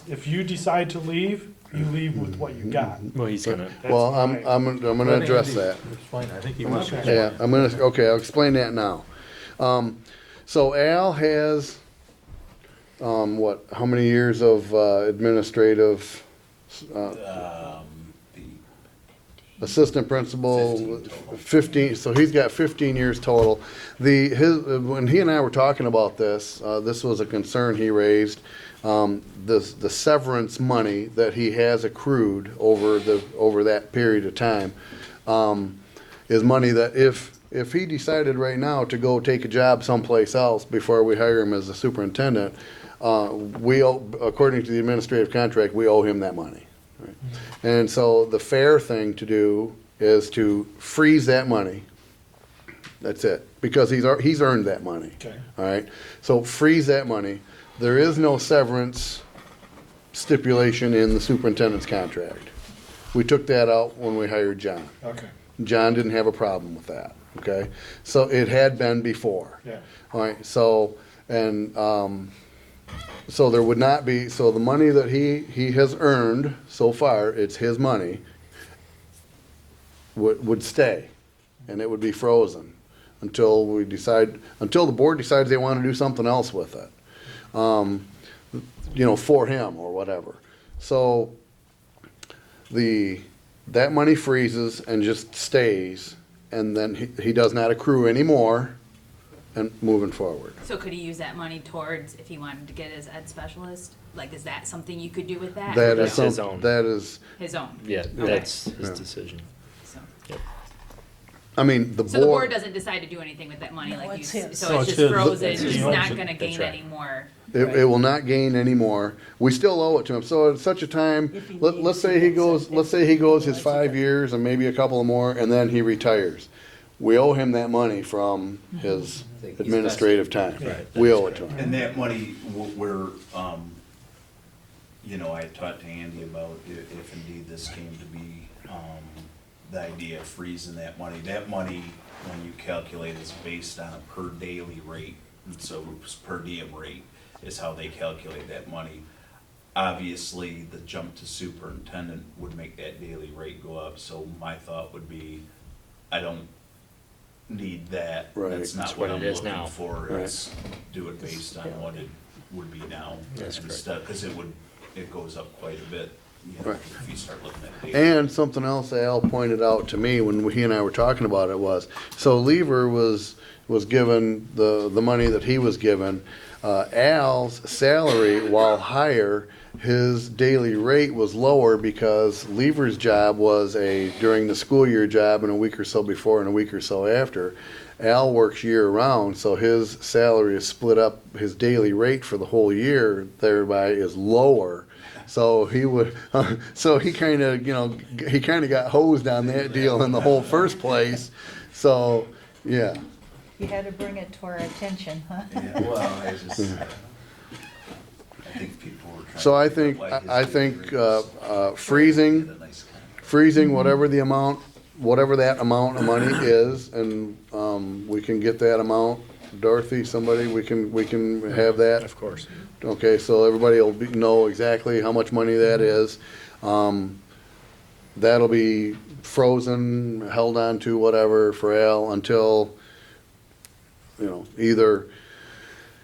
D: If you decide to leave, you leave with what you got.
F: Well, he's gonna.
D: That's
A: Well,
D: my-
A: I'm gonna address that.
K: It's fine, I think he wants to.
D: Okay.
A: Yeah, okay, I'll explain that now. So Al has, how many years of administrative,
H: The
A: assistant principal?
H: 15 total.
A: 15, so he's got 15 years total. When he and I were talking about this, this was a concern he raised, the severance money that he has accrued over that period of time. is money that if he decided right now to go take a job someplace else before we hire him as a superintendent, we owe, according to the administrative contract, we owe him that money. Right? And so the fair thing to do is to freeze that money. That's it, because he's earned that money.
D: Okay.
A: All right, so freeze that money. There is no severance stipulation in the superintendent's contract. We took that out when we hired John.
D: Okay,
A: John didn't have a problem with that, okay? So it had been before.
D: yeah.
A: All right, so, and, so there would not be, so the money that he has earned so far, it's his money, would stay, and it would be frozen until we decide, until the board decides they want to do something else with it. You know, for him or whatever. So that money freezes and just stays, and then he does not accrue anymore and moving forward.
J: So could he use that money towards, if he wanted to get his ed specialist? Like, is that something you could do with that?
A: That
F: That's
A: is
F: his
A: some,
F: own.
A: that is,
J: His own?
F: Yeah,
J: Okay.
F: that's his
A: Yeah.
F: decision.
J: So
A: I mean,
J: so the board doesn't decide to do anything with that money,
C: No,
J: like you,
C: it's his.
J: so
D: So
J: it's
D: it's
J: just
D: his.
J: frozen,
D: It's
J: he's
D: his.
J: not gonna
F: That's
J: gain
F: right.
J: any more.
A: It will not gain any more. We still owe it to him. So at such a time,
C: If he
A: let's
C: needs
A: say
C: to
A: he
C: get
A: goes,
C: something,
A: let's say he goes his
C: he
A: 5
C: does.
A: years and maybe a couple of more, and then he retires. We owe him that money from his administrative time.
D: Right.
A: We owe it to him.
H: And that money, we're, you know, I talked to Andy about if indeed this came to be, the idea of freezing that money, when you calculate, is based on a per daily rate. And so it's per diem rate is how they calculate that money. Obviously, the jump to superintendent would make that daily rate go up, so my thought would be, I don't need that.
A: Right.
H: That's not
F: That's
H: what
F: what
H: I'm
F: it is
H: looking
F: now.
H: for.
A: Right.
H: It's do it based on what it would be now.
F: That's correct.
H: Instead, because it goes up quite a bit, you know,
A: Right.
H: if you start looking at data.
A: And something else Al pointed out to me when he and I were talking about it was, so Lever was given the money that he was given. Al's salary, while higher, his daily rate was lower because Lever's job was during the school year job and a week or so before and a week or so after. Al works year round, so his salary is split up, his daily rate for the whole year thereby is lower. So he would, so he kind of, he kind of got hosed on that deal in the whole first place. So, yeah.
C: You had to bring it to our attention, huh?
H: Yeah, well, I think people were trying.
A: So I
H: to figure
A: think,
H: out why his
A: I
H: daily
A: think,
H: rate was-
A: freezing,
H: Get a nice contract.
A: freezing whatever the amount, whatever that amount of money is, and, we can get that amount. Dorothy, somebody, we can have that.
F: Of course.
A: Okay, so everybody will know exactly how much money that is. That'll be frozen, held on to, whatever, for Al until, either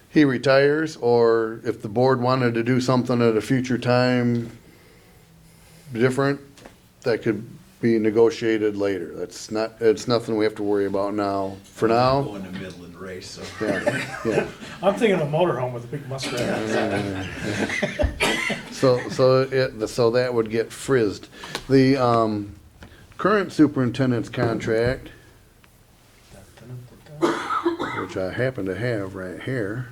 A: he retires, or if the board wanted to do something at a future time different, that could be negotiated later. It's nothing we have to worry about now. For now,
H: Going to Midland race, so.
A: yeah.
D: I'm thinking of a motorhome with a big muskrat.
A: So that would get frizzed. The current superintendent's contract, which I happen to have right here.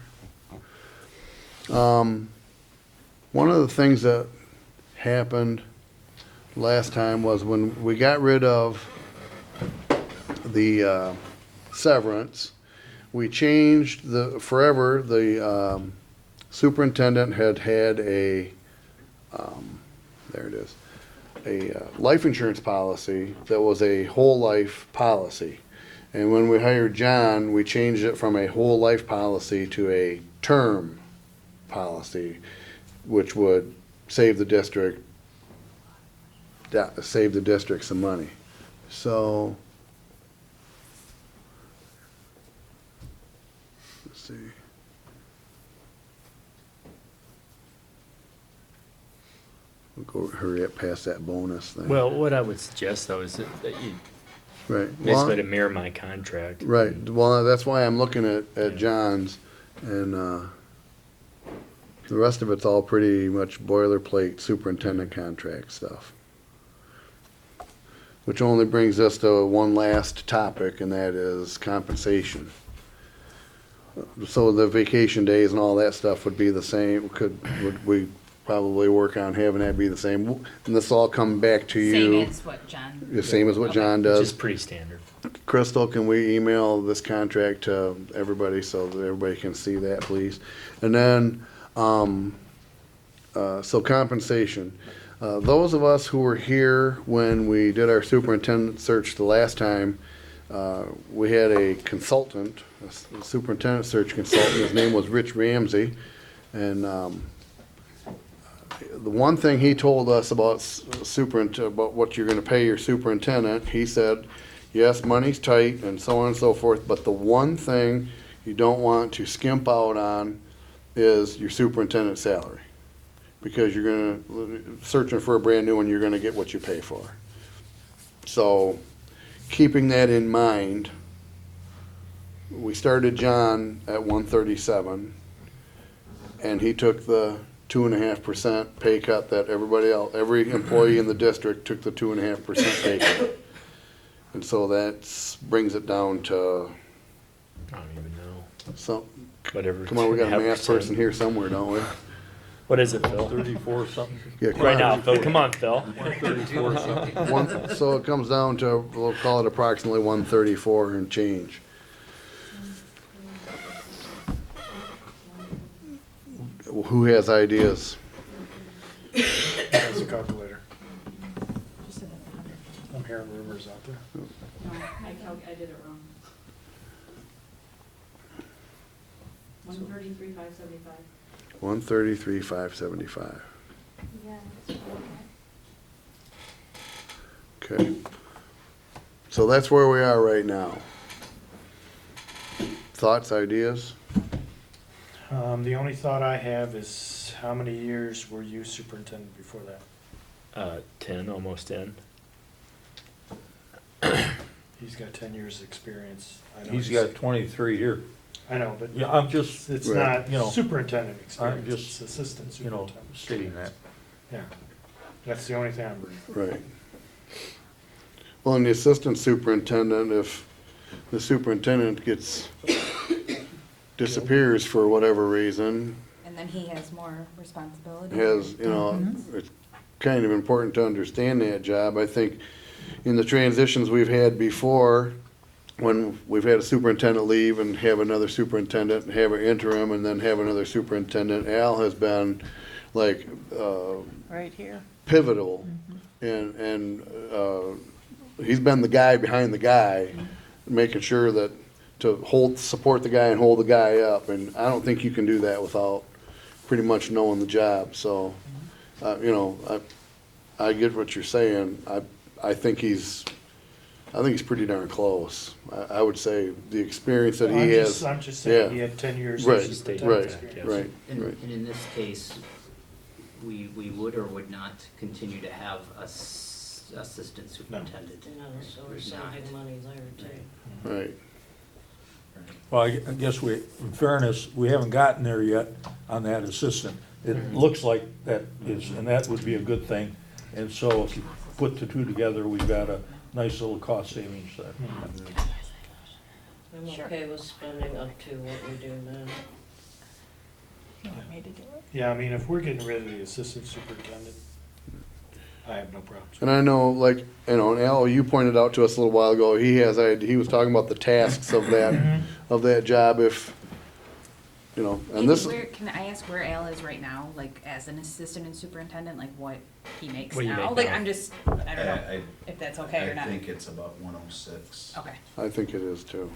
A: One of the things that happened last time was when we got rid of the severance, we changed forever, the superintendent had a, there it is, a life insurance policy that was a whole life policy. And when we hired John, we changed it from a whole life policy to a term policy, which would save the district some money. So, let's see. We'll go hurry up past that bonus thing.
F: Well, what I would suggest though is that you
A: Right.
F: basically to mirror my contract.
A: Right, well, that's why I'm looking at
F: Yeah.
A: John's, and, the rest of it's all pretty much boilerplate superintendent contract stuff. which only brings us to one last topic, and that is compensation. So the vacation days and all that stuff would be the same, would we probably work on having that be the same? And this all come back to you.
J: Same as what John.
A: The same as what
J: Okay.
A: John
F: Which is
A: does.
F: pretty standard.
A: Crystal, can we email this contract to everybody so that everybody can see that, please? And then, so compensation. Those of us who were here when we did our superintendent search the last time, we had a consultant, a superintendent search consultant. His name was Rich Ramsey. And the one thing he told us about about what you're gonna pay your superintendent, he said, yes, money's tight and so on and so forth, but the one thing you don't want to skimp out on is your superintendent's salary. Because you're gonna, searching for a brand new one, you're gonna get what you pay for. So, keeping that in mind, we started John at 137, and he took the 2.5% pay cut that everybody else, every employee in the district took the 2.5% pay cut. And so that brings it down to,
F: I don't even know.
A: so,
F: Whatever.
A: come on, we got a math
F: 2.5%.
A: person here somewhere, don't we?
F: What is it, Phil?
K: 34 something.
A: Yeah, come
F: Right
A: on.
F: now, Phil. Come on, Phil.
K: 34 something.
A: So it comes down to, we'll call it approximately 134 and change. Who has ideas?
D: That's a calculator. I'm hearing rumors out there.
L: I did it wrong. 133,575.
A: 133,575.
J: Yeah, that's
A: Okay. So that's where we are right now. Thoughts, ideas?
D: The only thought I have is, how many years were you superintendent before that?
F: 10, almost 10.
D: He's got 10 years' experience. I know
K: He's got 23 here.
D: I know, but
K: Yeah, I'm just,
D: it's
A: Right.
D: not
K: You know,
D: superintendent experience,
K: I'm just,
D: it's assistant
K: you know,
D: superintendent.
K: stating that.
D: Yeah, that's the only thing I'm bringing.
A: Right. Well, and the assistant superintendent, if the superintendent disappears for whatever reason,
J: And then he has more responsibility.
A: has, you know, it's kind of important to understand that job. I think in the transitions we've had before, when we've had a superintendent leave and have another superintendent, and have an interim, and then have another superintendent, Al has been like,
C: Right here.
A: pivotal. And he's been the guy behind the guy, making sure that to support the guy and hold the guy up. And I don't think you can do that without pretty much knowing the job. So, you know, I get what you're saying. I think he's pretty darn close. I would say the experience that he has.
D: I'm just saying,
A: yeah.
D: he had 10 years.
A: Right,
D: of superintendent
A: right,
D: experience.
A: right,
G: And,
A: right.
G: and in this case, we would or would not continue to have a assistant superintendent.
I: You know, so we're
G: Would not.
I: saving money there too.
A: Right.
K: Well, I guess we, in fairness, we haven't gotten there yet on that assistant. It looks like that is, and that would be a good thing. And so if you put the two together, we've got a nice little cost savings there.
I: I'm okay with spending up to what we do now.
C: You want me to do it?
D: Yeah, I mean, if we're getting rid of the assistant superintendent, I have no problems.
A: And I know, like, you know, and Al, you pointed out to us a little while ago, he was talking about the tasks of that job if, you know, and
J: Maybe
A: this,
J: can I ask where Al is right now, like as an assistant and superintendent, like what he makes
F: What you
J: now?
F: make
J: Like
F: now.
J: I don't know
H: I-
J: if that's okay or not.
H: I think it's about 106.
J: Okay.
A: I think it is too.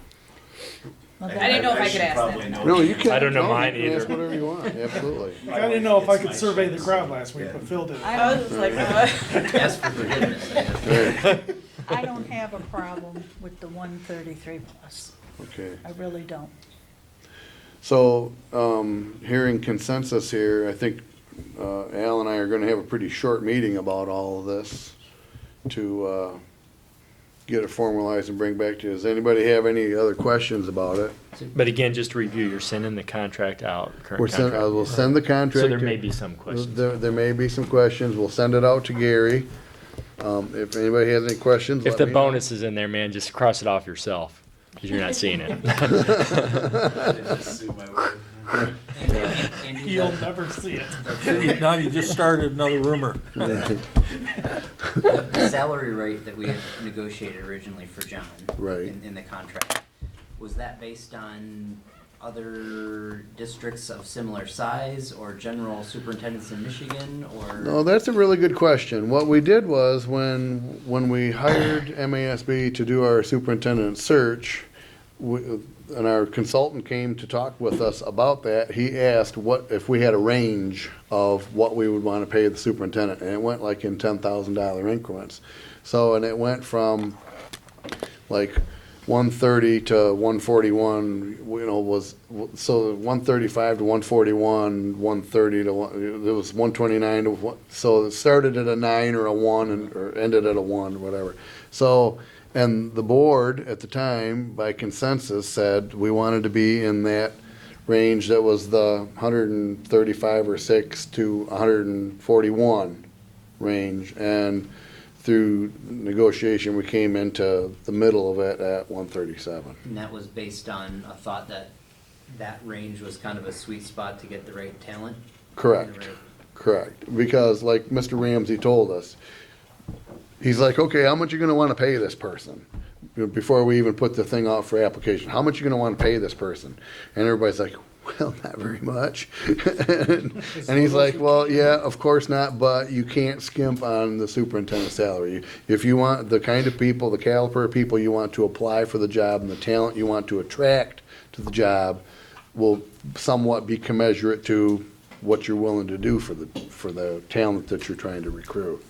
C: Well,
J: I didn't know if I could
H: should
J: ask
H: probably
J: that.
H: know
A: No,
H: the
A: you
H: answer.
A: can.
F: I don't know
A: no,
F: mine
A: you can Ask
F: either.
A: whatever you want, absolutely.
D: I didn't know if I
H: It's
D: could
H: my
D: survey the
H: choice.
D: crowd last week,
H: Yeah.
D: but Phil did.
C: I was like,
G: Ask for forgiveness, I guess.
A: Right.
C: I don't have a problem with the 133 plus.
A: Okay.
C: I really don't.
A: So, hearing consensus here, I think Al and I are gonna have a pretty short meeting about all of this to get it formalized and bring back to you. Does anybody have any other questions about it?
F: But again, just to review, you're sending the contract out,
A: I
F: current contract.
A: will send the contract.
F: So there may be some questions.
A: There may be some questions. We'll send it out to Gary. If anybody has any questions,
F: If
A: let
F: the
A: me know.
F: bonus is in there, man, just cross it off yourself, because you're not seeing it.
H: Just sue my word.
G: Andy,
D: You'll
G: the-
D: never see it.
K: Now you just started another rumor.
G: the salary rate that we had negotiated originally for John.
A: Right.
G: In the contract, was that based on other districts of similar size or general superintendents in Michigan or?
A: No, that's a really good question. What we did was when we hired MASB to do our superintendent search, and our consultant came to talk with us about that, he asked what, if we had a range of what we would want to pay the superintendent, and it went like in $10,000 increments. So, and it went from like 130 to 141, you know, was, so 135 to 141, 130 to, it was 129 to, so it started at a 9 or a 1 or ended at a 1, whatever. So, and the board at the time, by consensus, said we wanted to be in that range that was the 135 or 6 to 141 range. And through negotiation, we came into the middle of it at 137.
G: And that was based on a thought that that range was kind of a sweet spot to get the right talent?
A: Correct,
G: The right-
A: correct. Because like Mr. Ramsey told us, he's like, okay, how much you gonna wanna pay this person? You know, before we even put the thing out for application, how much you gonna wanna pay this person? And everybody's like, well, not very much. And he's like, well, yeah, of course not, but you can't skimp on the superintendent's salary. If you want the kind of people, the caliber of people you want to apply for the job and the talent you want to attract to the job will somewhat be commensurate to what you're willing to do for the talent that you're trying to recruit.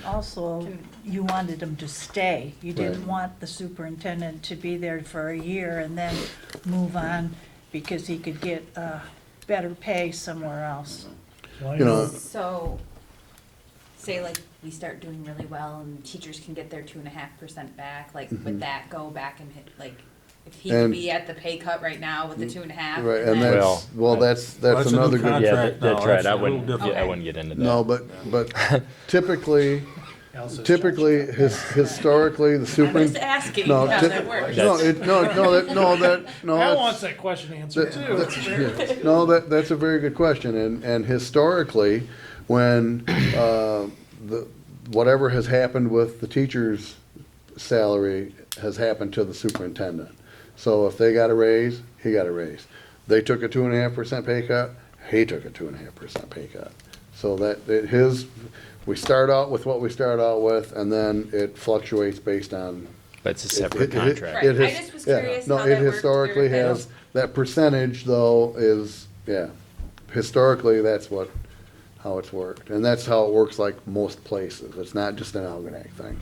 C: Also, you wanted them to stay. You didn't
A: Right.
C: want the superintendent to be there for a year and then move on because he could get better pay somewhere else.
D: Well,
A: You know,
J: So, say like we start doing really well and teachers can get their 2.5% back, like would that go back and hit, like, if he could
A: And-
J: be at the pay cut right now with the 2.5?
A: Right, and
J: then-
A: that's, well, that's
K: That's a new
A: another good.
K: contract.
F: Yeah,
K: Contract
F: that's
K: now,
F: right.
K: that's
F: I
K: a little
F: wouldn't,
K: different.
F: yeah, I wouldn't get into that.
A: No, but typically,
D: Al says
A: typically, historically, the
J: I'm
A: super.
J: just asking
A: No,
J: how
A: ty-
J: that works.
A: No, no,
D: Al
A: that's-
D: wants that question answered too.
A: yeah. No, that's a very good question, and historically, when, whatever has happened with the teacher's salary has happened to the superintendent. So if they got a raise, he got a raise. They took a 2.5% pay cut, he took a 2.5% pay cut. So we start out with what we start out with, and then it fluctuates based on.
F: But it's a separate
A: it-
F: contract.
J: Right, I
A: his-
J: just was
A: yeah,
J: curious
A: no,
J: how
A: it
J: that worked,
A: historically
J: where
A: has, that percentage though is, yeah, historically, that's how it's worked. And that's how it works like most places. It's not just an Algonac thing.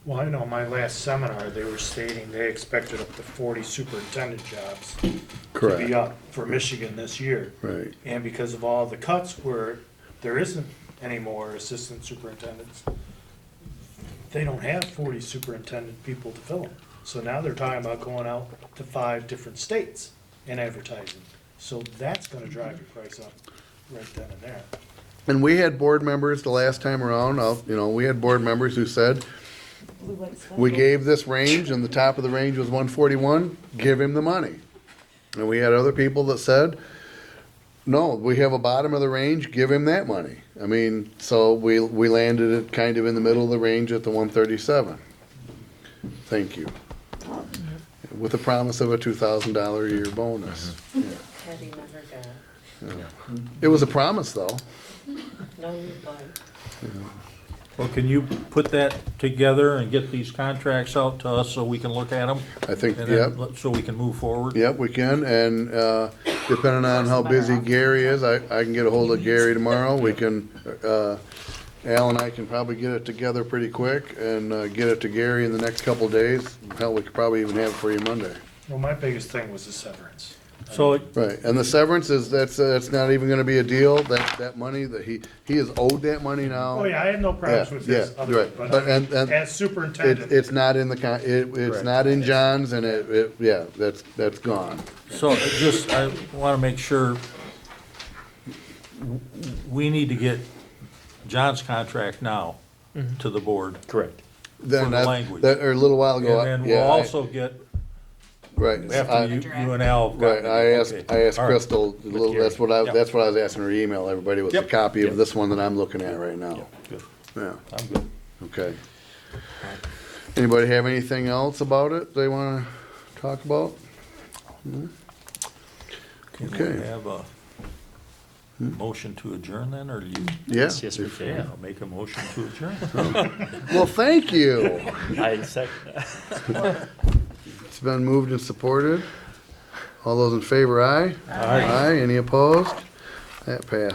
D: Well, I know my last seminar, they were stating they expected up to 40 superintendent jobs to
A: Correct.
D: be up for Michigan this year.
A: Right.
D: And because of all the cuts where there isn't any more assistant superintendents, they don't have 40 superintendent people to fill them. So now they're talking about going out to 5 different states and advertising. So that's gonna drive your price up right then and there.
A: And we had board members the last time around, we had board members who said, we gave this range and the top of the range was 141, give him the money. And we had other people that said, no, we have a bottom of the range, give him that money. I mean, so we landed it kind of in the middle of the range at the 137. Thank you. With the promise of a $2,000 a year bonus. Yeah.
I: Teddy never got.
A: It was a promise, though.
I: No reply.
K: Well, can you put that together and get these contracts out to us so we can look at them?
A: I think,
K: And
A: yep.
K: then, so we can move forward?
A: Yep, we can, and depending on how busy Gary is, I can get a hold of Gary tomorrow. We can, Al and I can probably get it together pretty quick and get it to Gary in the next couple days. Hell, we could probably even have it for you Monday.
D: Well, my biggest thing was the severance.
K: So,
A: Right, and the severance is, that's not even gonna be a deal, that money, that he is owed that money now.
D: Oh, yeah, I had no problems
A: Yeah,
D: with this
A: yeah,
D: other,
A: right.
D: but
A: But-
D: I mean,
A: and
D: as superintendent.
A: It's not in the, it's not in John's, and yeah, that's gone.
K: so just, I wanna make sure, we need to get John's contract now, to the board.
F: Correct.
A: Then
K: For the
A: that,
K: language.
A: or a little while ago,
K: And then
A: yeah,
K: we'll
A: I-
K: also get,
A: right.
K: after you and Al have gotten
A: Right, I
K: it,
A: asked,
K: okay.
A: I asked
K: All right.
A: Crystal, a little,
F: Gary.
A: that's what I,
K: Yep.
A: that's what I was asking her email, everybody, was a
K: Yep.
A: copy of
F: Yep.
A: this one that I'm looking at right now.
K: Good,
A: Yeah,
K: I'm good.
A: okay. Anybody have anything else about it they wanna talk about?
K: Can
A: Okay.
K: we have a motion to adjourn then, or do you?
A: Yeah,
F: Yes, we
K: Okay,
F: can.
K: I'll make a motion to adjourn.
A: well, thank you.
F: I second that.
A: It's been moved and supported. All those in favor, aye?
K: Aye.
A: Aye, any opposed? That passes.